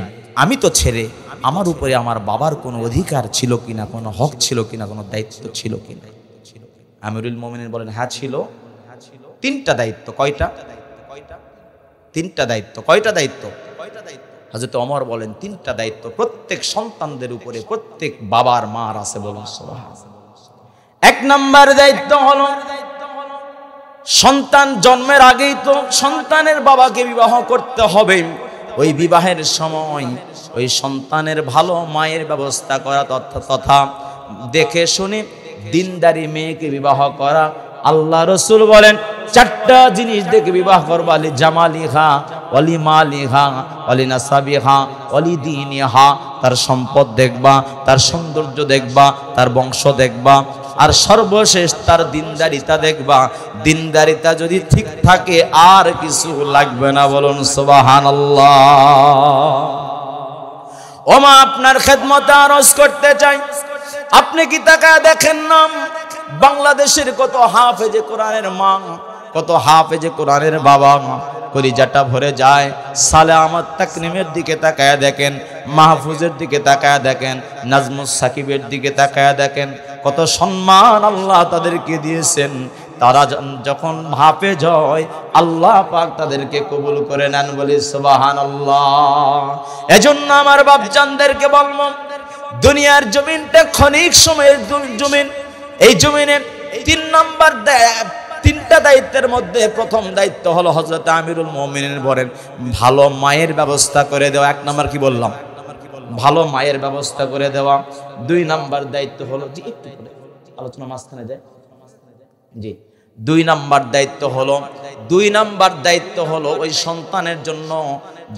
আমি তো ছেড়ে, আমার উপরে আমার বাবার কোনো অধিকার ছিল কিনা, কোনো হক ছিল কিনা, কোনো দায়িত্ব ছিল কিনা? আমিরুল মুমিনিন বলেন, হ্যাঁ ছিল, 3টা দায়িত্ব। কয়টা? 3টা দায়িত্ব। কয়টা দায়িত্ব? হযরত ওমর বলেন 3টা দায়িত্ব প্রত্যেক সন্তানদের উপরে, প্রত্যেক বাবার মার আছে। বলুন সুবহানাল্লাহ। 1 নাম্বার দায়িত্ব হলো, সন্তান জন্মের আগেই তো সন্তানের বাবাকে বিবাহ করতে হবে। ওই বিবাহের সময় ওই সন্তানের ভালো মায়ের ব্যবস্থা করা, তথা দেখে শুনে দিনদারি মেয়েকে বিবাহ করা। আল্লাহ রসুল বলেন 4টা জিনিস দেখে বিবাহ করবা, আলি জামালিহা, অলি মালিহা, অলি নাসাবিহা, অলি দীনিহা। তার সম্পদ দেখবা, তার সৌন্দর্য দেখবা, তার বংশ দেখবা, আর সর্বশেষ তার দিনদারিতা দেখবা। দিনদারিতা যদি ঠিক থাকে আর কিছু লাগবে না। বলুন সুবহানাল্লাহ। ও মা, আপনার খেদমতে আরজ করতে চাই, আপনি কি তাকায় দেখেন না বাংলাদেশের কত হাফেজে কোরআনের মা, কত হাফেজে কোরআনের বাবা, কলিজাটা ভরে যায়। সালে আহমদ তাকরিমের দিকে তাকায় দেখেন, মাহফুজের দিকে তাকায় দেখেন, নাজমুস সাকিবের দিকে তাকায় দেখেন, কত সম্মান আল্লাহ তাদেরকে দিয়েছেন। তারা যখন হাফেজ হয় আল্লাহ পাক তাদেরকে কবুল করে নেন। বলি সুবহানাল্লাহ। এজন্য আমার বাপজানদেরকে বলবো, দুনিয়ার জমিনটা ক্ষণিক সময়ের জমিন। এই জমিনের 3 নাম্বার 3টা দায়িত্বের মধ্যে প্রথম দায়িত্ব হলো হযরত আমিরুল মুমিনিন বলেন ভালো মায়ের ব্যবস্থা করে দেওয়া। 1 নাম্বার কি বললাম? ভালো মায়ের ব্যবস্থা করে দেওয়া। 2 নাম্বার দায়িত্ব হলো, জি একটু করে আলোচনা মাঝখানে যায়, জি 2 নাম্বার দায়িত্ব হলো ওই সন্তানের জন্য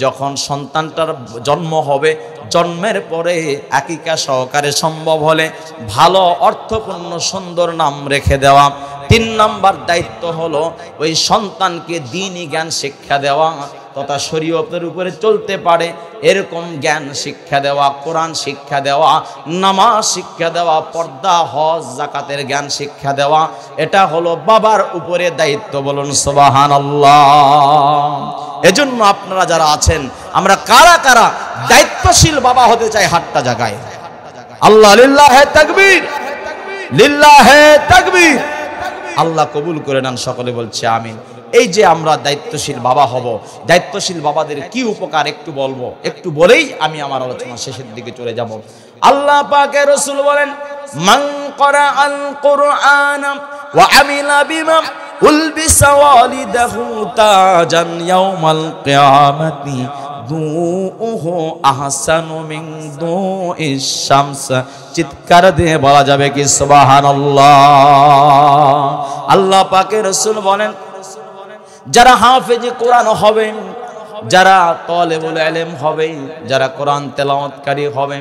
যখন সন্তানটার জন্ম হবে, জন্মের পরে আকিকা সহকারে সম্ভব হলে ভালো অর্থপূর্ণ সুন্দর নাম রেখে দেওয়া। 3 নাম্বার দায়িত্ব হলো ওই সন্তানকে দ্বীনি জ্ঞান শিক্ষা দেওয়া, তথা শরীয়তের উপরে চলতে পারে এরকম জ্ঞান শিক্ষা দেওয়া, কোরআন শিক্ষা দেওয়া, নামাজ শিক্ষা দেওয়া, পর্দা, হজ, যাকাতের জ্ঞান শিক্ষা দেওয়া। এটা হলো বাবার উপরে দায়িত্ব। বলুন সুবহানাল্লাহ। এজন্য আপনারা যারা আছেন, আমরা কারা কারা দায়িত্বশীল বাবা হতে চাই, হাতটা জাগায়। আল্লাহ, লিল্লাহে তাকবীর, লিল্লাহে তাকবীর। আল্লাহ কবুল করে নেন, সকলে বলছে আমিন। এই যে আমরা দায়িত্বশীল বাবা হব, দায়িত্বশীল বাবাদের কি উপকার একটু বলবো, একটু বলেই আমি আমার আলোচনা শেষের দিকে চলে যাব। আল্লাহ পাকের রাসূল বলেন, মান ক্বরাআল কুরআন ওয়া আমিলা বিমা উলবিসা ওয়ালিদাহু তাজান ইয়াউমাল কিয়ামাতি দুউহু আহসানু মিন দুইশ শামস। চিৎকার দিয়ে বলা যাবে কি সুবহানাল্লাহ। আল্লাহ পাকের রাসূল বলেন, যারা হাফেজে কোরআন হবে, যারা তালেবুল ইলম হবে, যারা কোরআন তেলাওয়াতকারী হবে,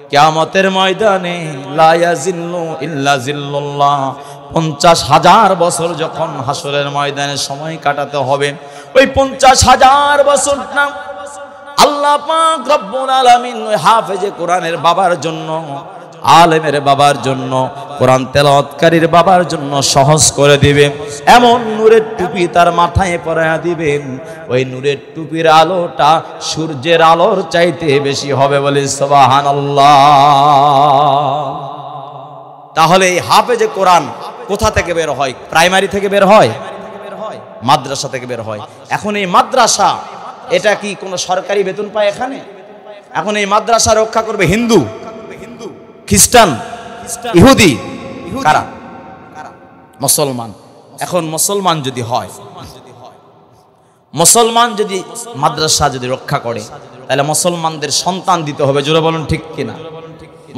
কিয়ামতের ময়দানে লা ইয়াজিল্লু ইল্লা জিল্লুল্লাহ। 50,000 বছর যখন হাসরের ময়দানে সময় কাটাতে হবে, ওই 50,000 বছর না আল্লাহ পাক রব্বুল আলামিন ওই হাফেজে কোরআনের বাবার জন্য, আলেমের বাবার জন্য, কোরআন তেলাওয়াতকারীর বাবার জন্য সহজ করে দিবে। এমন নূরের টুপি তার মাথায় পরায়া দিবেন, ওই নূরের টুপির আলোটা সূর্যের আলোর চাইতে বেশি হবে, বলে সুবহানাল্লাহ। তাহলে এই হাফেজে কোরআন কোথা থেকে বের হয়? প্রাইমারি থেকে বের হয়, মাদ্রাসা থেকে বের হয়। এখন এই মাদ্রাসা, এটা কি কোনো সরকারি বেতন পায় এখানে? এখন এই মাদ্রাসা রক্ষা করবে হিন্দু, খ্রিস্টান, ইহুদি, কারা? মুসলমান। এখন মুসলমান যদি হয়, মুসলমান যদি মাদ্রাসা যদি রক্ষা করে, তাহলে মুসলমানদের সন্তান দিতে হবে। জোরে বলুন ঠিক কিনা?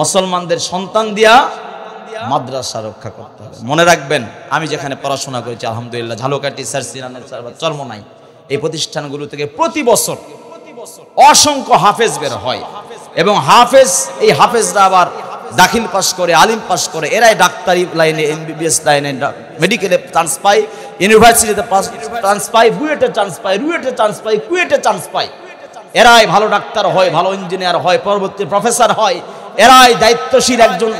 মুসলমানদের সন্তান দিয়া মাদ্রাসা রক্ষা করতে হবে। মনে রাখবেন, আমি যেখানে পড়াশোনা করেছি আলহামদুলিল্লাহ, ঝালকাঠি, সারসিনানের, চরমনাই, এই প্রতিষ্ঠানগুলো থেকে প্রতি বছর অসংখ্য হাফেজ বের হয়। এবং হাফেজ, এই হাফেজরা আবার দাখিল পাস করে, আলিম পাস করে, এরাই ডাক্তারি লাইনে, এমবিবিএস লাইনে, মেডিকেলে চান্স পায়, ইউনিভার্সিটিতে চান্স পায়, বুয়েটে চান্স পায়, রুয়েটে চান্স পায়, কুয়েটে চান্স পায়। এরাই ভালো ডাক্তার হয়, ভালো ইঞ্জিনিয়ার হয়, পরবর্তী প্রফেসর হয়। এরাই দায়িত্বশীল একজন।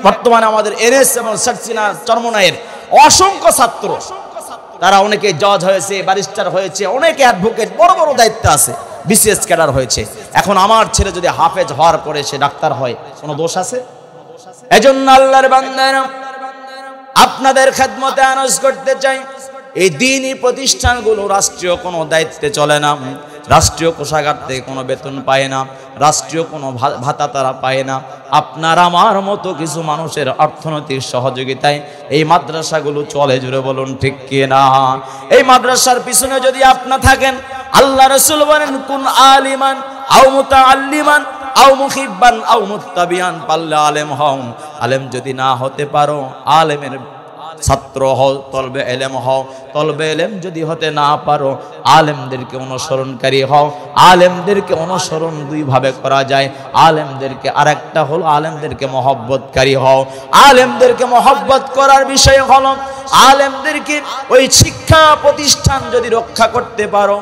বর্তমানে আমাদের এনএস এবং সারসিনা, চরমনাইয়ের অসংখ্য ছাত্র, তারা অনেকে জজ হয়েছে, ব্যারিস্টার হয়েছে, অনেকে অ্যাডভোকেট, বড় বড় দায়িত্ব আছে, বিসিএস ক্যাডার হয়েছে। এখন আমার ছেলে যদি হাফেজ হওয়ার পরে সে ডাক্তার হয়, কোনো দোষ আছে? এজন্য আল্লাহর বান্দারা, আপনাদের খেদমতে আরজ করতে চাই, এই দ্বীনি প্রতিষ্ঠানগুলো রাষ্ট্রীয় কোনো দায়িত্বে চলে না, রাষ্ট্রীয় কোষাগার থেকে কোনো বেতন পায় না, রাষ্ট্রীয় কোনো ভাতা তারা পায় না। আপনার আমার মতো কিছু মানুষের অর্থনৈতিক সহযোগিতায় এই মাদ্রাসাগুলো চলে। জুড়ে বলুন ঠিক কিনা? এই মাদ্রাসার পিছনে যদি আপনি থাকেন, আল্লাহ রাসূল বলেন, কুন আলিমান আও মুতাআল্লিমান আও মুহিব্বান আও মুত্তাবিয়ান, পারলে আলেম হও, আলেম যদি না হতে পারো, আলেমের ছাত্র হও, তলবে এলেম হও, তলবে এলেম যদি হতে না পারো, আলেমদেরকে অনুসরণকারী হও। আলেমদেরকে অনুসরণ দুই ভাবে করা যায়। আলেমদেরকে, আরেকটা হলো আলেমদেরকে মহব্বতকারী হও। আলেমদেরকে মহব্বত করার বিষয় হলো, আলেমদেরকে ওই শিক্ষা প্রতিষ্ঠান যদি রক্ষা করতে পারো,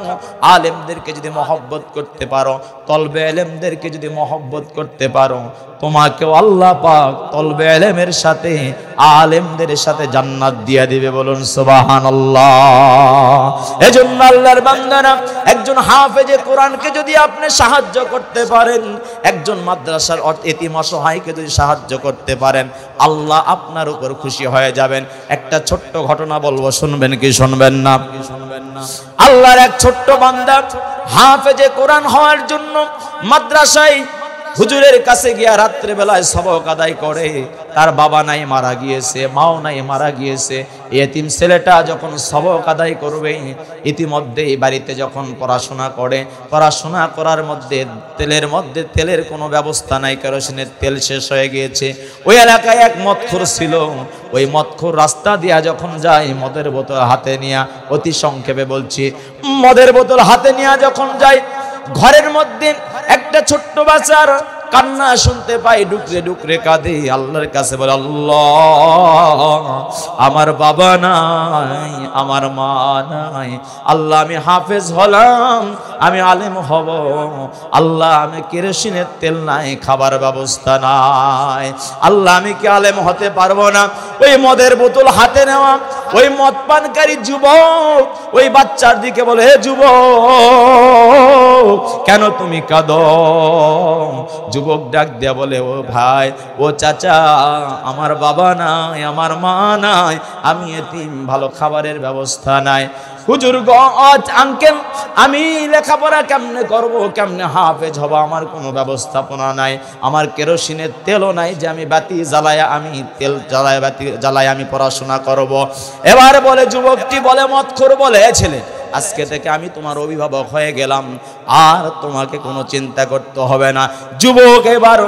আলেমদেরকে যদি মহব্বত করতে পারো, তলবে এলেমদেরকে যদি মহব্বত করতে পারো, তোমাকেও আল্লাহ পাক তলবে এলেমের সাথে, আলেমদের সাথে জান্নাত দিয়ে দিবে। বলুন সুবহানাল্লাহ। এজন্য আল্লাহর বান্দারা, একজন হাফেজে কোরআনকে যদি আপনি সাহায্য করতে পারেন, একজন মাদ্রাসার এতিম অসহায়কে যদি সাহায্য করতে পারেন, আল্লাহ আপনার উপর খুশি হয়ে যাবেন। একটা ছোট্ট ঘটনা বলবো, শুনবেন কি শুনবেন না? আল্লাহর এক ছোট্ট বান্দা হাফেজে কোরআন হওয়ার জন্য মাদ্রাসায় হুজুরের কাছে গিয়া রাত্রে বেলায় সবক আদায় করে। তার বাবা নাই, মারা গিয়েছে, মাও নাই, মারা গিয়েছে। এতিম ছেলেটা যখন সবক আদায় করবে, ইতিমধ্যে বাড়িতে যখন পড়াশোনা করে, পড়াশোনা করার মধ্যে তেলের কোনো ব্যবস্থা নাই, কেরোসিনের তেল শেষ হয়ে গিয়েছে। ওই এলাকায় এক মদখোর ছিল। ওই মদখোর রাস্তা দিয়া যখন যায়, মদের বোতল হাতে নিয়ে, অতি সংক্ষেপে বলছি, মদের বোতল হাতে নিয়ে যখন যায়, ঘরের মধ্যে একটা ছোট্ট বাচ্চার কান্না শুনতে পাই, ডুকরে ডুকরে কাঁদে, আল্লাহর কাছে বলে, আল্লাহ আমার বাবা নাই, আমার মা নাই, আল্লাহ আমি হাফেজ হলাম, আমি আলেম হব, আল্লাহ আমি কেরোসিনের তেল নাই, খাবার ব্যবস্থা নাই, আল্লাহ আমি কি আলেম হতে পারবো না। ওই মদের বোতল হাতে নেওয়া ওই মদ পানকারী যুবক ওই বাচ্চার দিকে বলে, হে যুবক, কেন তুমি কাঁদো? যুবক ডাক দিয়া বলে, ও ভাই, ও চাচা, আমার বাবা নাই, আমার মা নাই, আমি এতিম, ভালো খাবারের ব্যবস্থা নাই। হুজুর গো, আঙ্কেল, আমি লেখাপড়া কেমনে করব, কেমনে হাফেজ হব, আমার কোনো ব্যবস্থাপনা নাই, আমার কেরোসিনের তেলও নাই যে আমি বাতি জ্বালায়, আমি তেল জ্বালায়, বাতি জ্বালায় আমি পড়াশোনা করব। এবার বলে যুবকটি বলে, মদখোর বলে, ছেলে, আজকে থেকে আমি তোমার অভিভাবক হয়ে গেলাম, আর তোমাকে কোনো চিন্তা করতে হবে না। যুবক এবার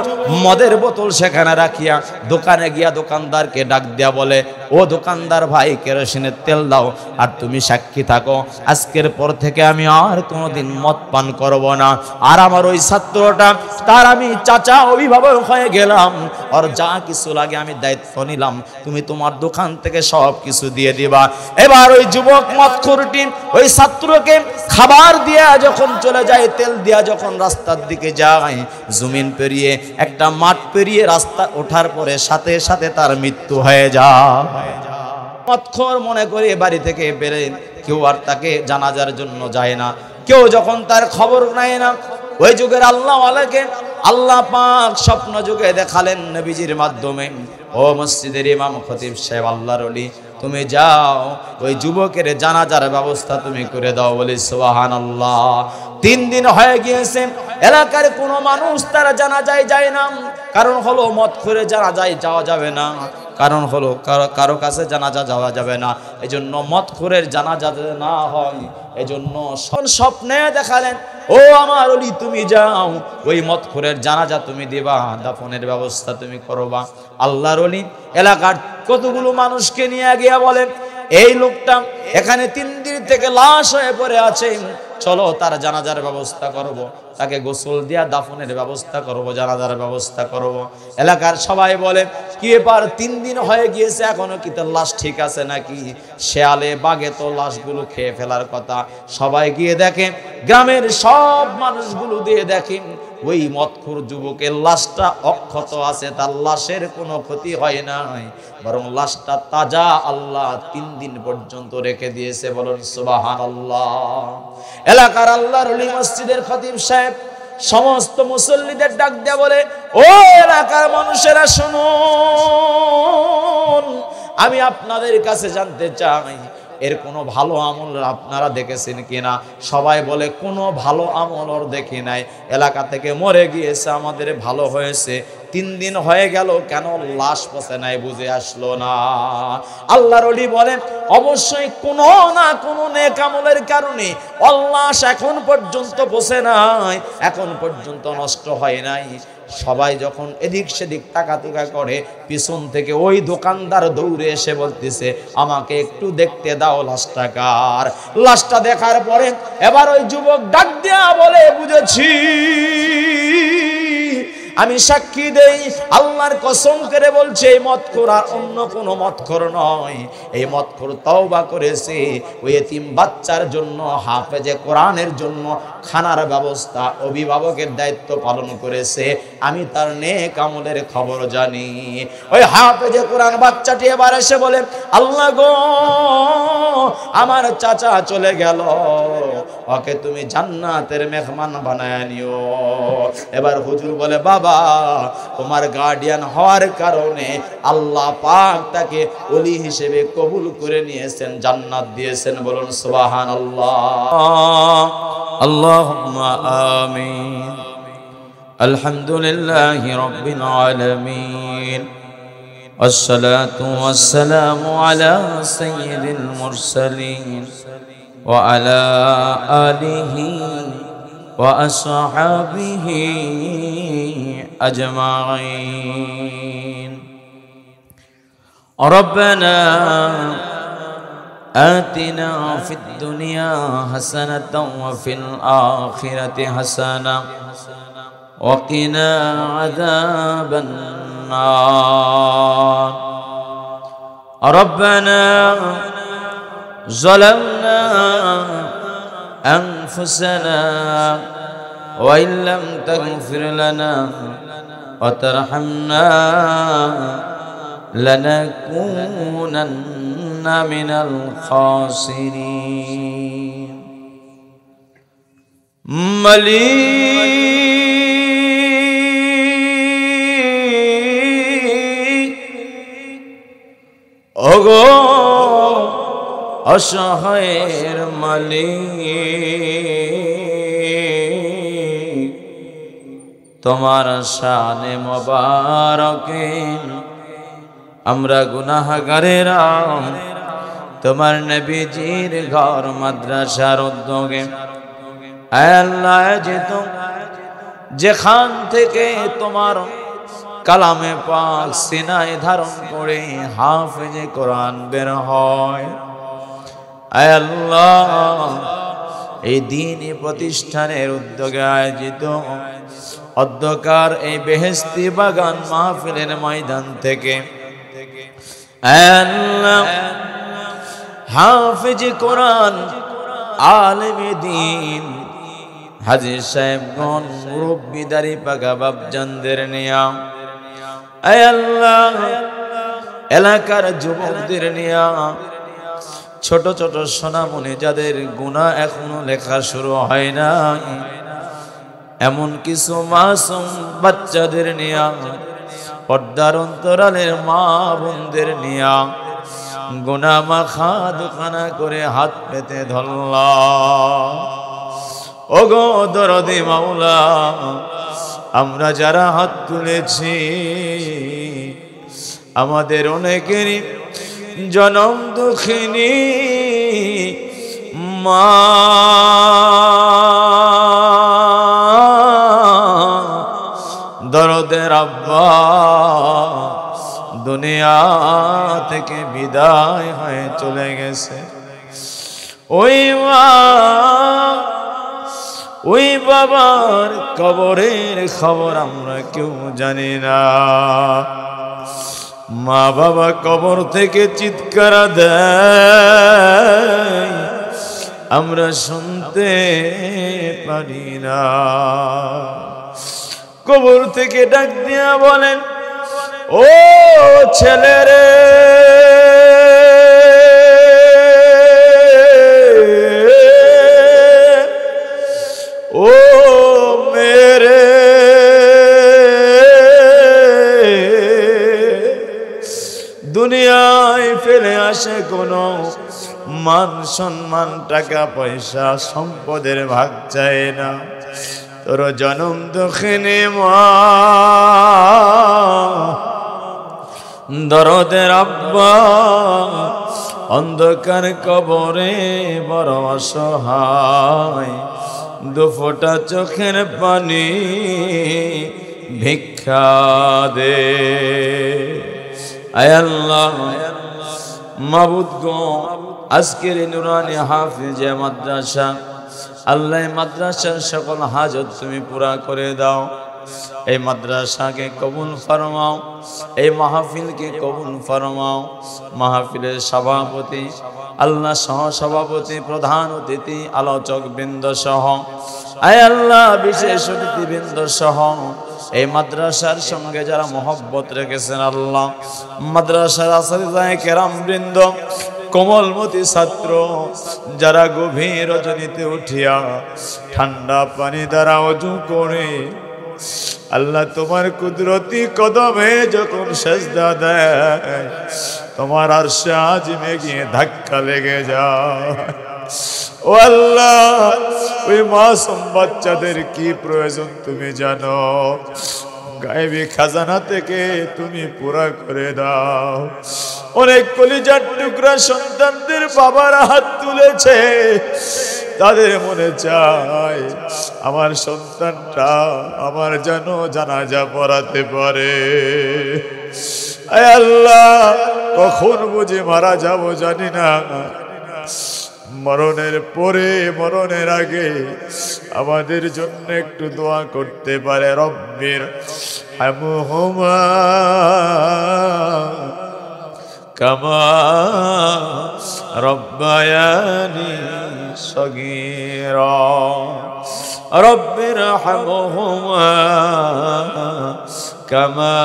মদের বোতল সেখানে রাখিয়া দোকানে গিয়া দোকানদারকে ডাক দিয়া বলে, ও দোকানদার ভাই, কেরোসিনের তেল দাও, আর তুমি সাক্ষী থাকো, আজকের পর থেকে আমি আর কোনোদিন মদ পান করব না। আর আমার ওই ছাত্রটা, তার আমি চাচা অভিভাবক হয়ে গেলাম, আর যা কিছু লাগে আমি দায়িত্ব নিলাম, তুমি তোমার দোকান থেকে সব কিছু দিয়ে দিবা। এবার ওই যুবক মদখোরটি ওই ছাত্রকে খাবার দিয়া যখন চলে যায়, তেল দিয়া যখন রাস্তার দিকে যায়, জমিন পেরিয়ে একটা মাঠ পেরিয়ে রাস্তা ওঠার পরে সাথে সাথে তার মৃত্যু হয়ে যায়। মদখোর মনে করে বাড়ি থেকে বেরে কেউ আর তাকে জানাজার জন্য যায় না, কেউ যখন তার খবর নেয় না। ওই যুগের আল্লাহ ওয়ালাকে আল্লাহ পাক স্বপ্ন যুগে দেখালেন নবীজির মাধ্যমে, ও মসজিদের ইমাম খতিব সাহেব, আল্লাহর ওলি, তুমি যাও ওই যুবকের জানাজার ব্যবস্থা তুমি করে দাও। বলি সুবহানাল্লাহ। 3 দিন হয়ে গিয়েছে, এলাকার কোনো মানুষ তার জানাজায় যায় না। কারণ হলো মদখোরে জানাজায় যাওয়া যাবে না, কারণ হলো কারো কাছে জানাজা যাওয়া যাবে না। এজন্য মদখোরের জানাজা না হয়, এজন্য স্বপ্নে দেখালেন, ও আমার ওলি, তুমি যাও ওই মদখোরের জানাজা তুমি দিবা, দাফনের ব্যবস্থা তুমি করবা। আল্লাহর ওলি এলাকার কতগুলো মানুষকে নিয়ে গিয়ে বলেন, এই লোকটা এখানে 3 দিন থেকে লাশ হয়ে পড়ে আছে, চলো তার জানাজার ব্যবস্থা করব, তাকে গোসল দিয়া দাফনের ব্যবস্থা করব, জানাজার ব্যবস্থা করব। এলাকার সবাই বলে, কি ব্যাপার, 3 দিন হয়ে গিয়েছে, এখনো কি তার লাশ ঠিক আছে নাকি? শেয়ালে বাঘে তো লাশগুলো খেয়ে ফেলার কথা। সবাই গিয়ে দেখে, গ্রামের সব মানুষগুলো দিয়ে দেখেন ওই মদখোর যুবকের লাশটা অক্ষত আছে, তার লাশের কোনো ক্ষতি হয় নাই, বরং লাশটা তাজা আল্লাহ 3 দিন পর্যন্ত রেখে দিয়েছে। বলুন সুবহানাল্লাহ। এলাকার আল্লাহর ওলি মসজিদের খতিব সাহেব সমস্ত মুসল্লিদের ডাক দিয়ে বলে, ও এলাকার মানুষেরা শুনুন, আমি আপনাদের কাছে জানতে চাই, এর কোনো ভালো আমল আপনারা দেখেছেন কিনা? সবাই বলে, কোনো ভালো আমল ওর দেখি নাই, এলাকা থেকে মরে গিয়েছে, আমাদের ভালো হয়েছে, 3 দিন হয়ে গেল, কেন লাশ পচে নাই বুঝে আসলো না? আল্লাহর ওলি বলেন, অবশ্যই কোনো না কোনো নেক আমলের কারণে লাশ এখন পর্যন্ত পচে নাই, এখন পর্যন্ত নষ্ট হয় নাই। সবাই যখন এদিক সেদিক তাকাতুকা করে, পিছন থেকে ওই দোকানদার দৌড়ে এসে বলতেছে, আমাকে একটু দেখতে দাও লাশটা কার। লাশটা দেখার পরে এবার ওই যুবক ডাক দেয়া বলে, বুঝেছি, আমি সাক্ষী দেই, আল্লাহর কসম করে বলছে, এই মদখোর আর অন্য কোনো মদখোর নয়, এই মদখোর তওবা করেছে, ওই এতিম বাচ্চার জন্য, হাফেজে কোরআনের জন্য খানার ব্যবস্থা, অভিভাবকের দায়িত্ব পালন করেছে, আমি তার নেক আমলের খবর জানি। ওই হাফেজে কোরআন বাচ্চাটি এবার এসে বলে, আল্লাহ গো, আমার চাচা চলে গেল, ওকে তুমি জান্নাতের মেহমান বানায় নিও। এবার হুজুর বলে, বাবা, তোমার গার্ডিয়ান হওয়ার কারণে আল্লাহ পাক তাকে ওলি হিসেবে কবুল করে নিয়েছেন, জান্নাত দিয়েছেন। বলুন সুবহানাল্লাহ। আল্লাহুম্মা আমিন। আলহামদুলিল্লাহি রাব্বিল আলামিন, ওয়াসসালাতু ওয়াসসালামু আলা সাইয়্যিদিল মুরসালিন ওয়া আলা আলিহি ওয়া আসহাবিহি আজমাইন। রব্বানা আতিনা ফিদ দুনিয়া হাসানাতাও ওয়া ফিল আখিরাতি হাসানা ওয়া কিনা আযাবান নার। রব্বানা যালামনা আনফুসানা ওয়া ইল্লাম তাগফির লানা ওয়া তারহামনা লানাকুনান্না মিনাল খাসিরিন। মালিক ওগো অসহায়ের মালিক, তোমার শানে মোবারকে আমরা গুনাহগারেরা তোমার নবীজির ঘর মাদ্রাসার উদ্যোগে আল্লাহ যেখান থেকে তোমার কালামে পাক সিনায় ধারণ করে হাফেজে কোরআন বের হয়, আয় আল্লাহ, এই দ্বীনি প্রতিষ্ঠানের উদ্যোগে আয়োজিত অধ্যকার এই বেহেশতি বাগান মাহফিলের ময়দান থেকে আল্লাহ হাফিজ কোরআন, আলেমে দ্বীন, হাজী সাহেবগণ, মুরব্বী দাড়ি পাকা বাপজানদের নিয়া, আয় আল্লাহ এলাকার যুবকদের নিয়া, ছোট ছোট সোনামণি যাদের গুনাহ এখনো লেখা শুরু হয় নাই, এমন কিছু মাসুম বাচ্চাদের নিয়া, পর্দার অন্তরালের মা বোনদের নিয়া গুনাহ মাখা দুখানা করে হাত পেতে ধরলাম। ওগো দরদি মাওলা, আমরা যারা হাত তুলেছি আমাদের অনেকেরই জনম দুঃখিনী মা, দরদের আব্বা দুনিয়া থেকে বিদায় হয়ে চলে গেছে। ওই মা ওই বাবার কবরের খবর আমরা কেউ জানি না। মা বাবা কবর থেকে চিৎকার দেয়, আমরা শুনতে পারি না। কবর থেকে ডাক দিয়া বলেন, ও ছেলে রে, ও মেরে, দুনিয়ায় ফেলে আসে কোনো মান সম্মান, টাকা পয়সা সম্পদের ভাগ চায় না। তোর জনম দুঃখিনী মা, দরদের আব্বা অন্ধকার কবরে বড় অসহায়, দুফোঁটা চোখের পানি ভিক্ষা দে। আয় আল্লাহ মাবুদ গো, আজকের নুরানি হাফিজে মাদ্রাসা, আল্লাহ মাদ্রাসার সকল হাজত তুমি পুরা করে দাও। এই মাদ্রাসাকে কবুল ফরমাও, এই মাহফিলকে কবুল ফরমাও। মাহফিলের সভাপতি, আল্লাহ সহ সভাপতি, প্রধান অতিথি, আলোচক বৃন্দ সহ, আয় আল্লাহ বিশেষ অতিথি বৃন্দ সহ এই মাদ্রাসার সঙ্গে যারা মহব্বত রেখেছেন আল্লাহ, মাদ্রাসার আসিদায়ে কেরাম বৃন্দ, কোমলমতি ছাত্র যারা গভীর রজনীতে উঠিয়া ঠান্ডা পানি দ্বারা ওযু করে আল্লাহ তোমার কুদরতি কদমে যখন সেজদা দেয়, তোমার আরশে আজিমে গিয়ে ধাক্কা লেগে যায়। ও আল্লাহ, ওই মাসুম বাচ্চাদের কি প্রয়োজন তুমি জানো, গায়েবী খাজানা থেকে তুমি পুরা করে দাও। অনেক কলিজার টুকরা সন্তানদের বাবারা হাত তুলেছে, তাদের মনে চায় আমার সন্তানটা আমার যেন জানাজা পড়াতে পারে। আয় আল্লাহ, কখন বুঝে মারা যাব জানি না, মরণের পরে মরণের আগে আমাদের জন্য একটু দোয়া করতে পারে। রব্বির হামহুমা কামা রব্বায়ানি সগীরা, রব্বির হামহুমা কামা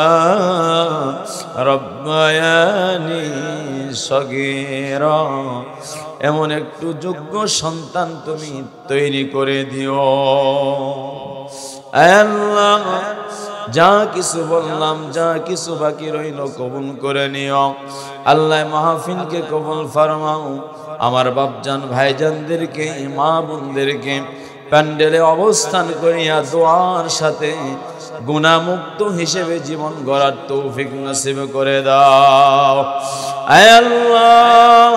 রব্বায়ানি সগীরা। এমন একটু যোগ্য সন্তান তুমি তৈরি করে দিও। আল্লাহ, যা কিছু বললাম, যা কিছু বাকি রইল কবুল করে নিও। আল্লাহ মাহফিলকে কবুল ফরমাও। আমার বাপজান ভাইজানদেরকে, মা বোনদেরকে প্যান্ডেলে অবস্থান করিয়া দোয়ার সাথে গুনাহমুক্ত হিসেবে জীবন গড়ার তৌফিক নসিব করে দাও। আয় আল্লাহ,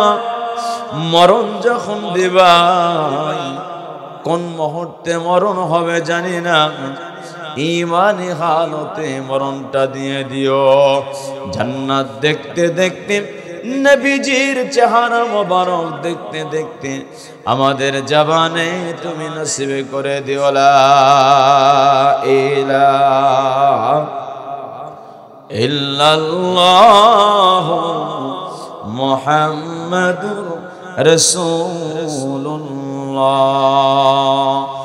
মরণ যখন দিবাই, কোন মুহূর্তে মরণ হবে জানি না, ঈমানি হালতে মরণটা দিয়ে দিও। জান্নাত দেখতে দেখতে নবীজির চেহারা মোবারক দেখতে দেখতে আমাদের জবানে তুমি নসিব করে দিও লা ইলাহা ইল্লাল্লাহ মুহাম্মাদুর রাসূলুল্লাহ।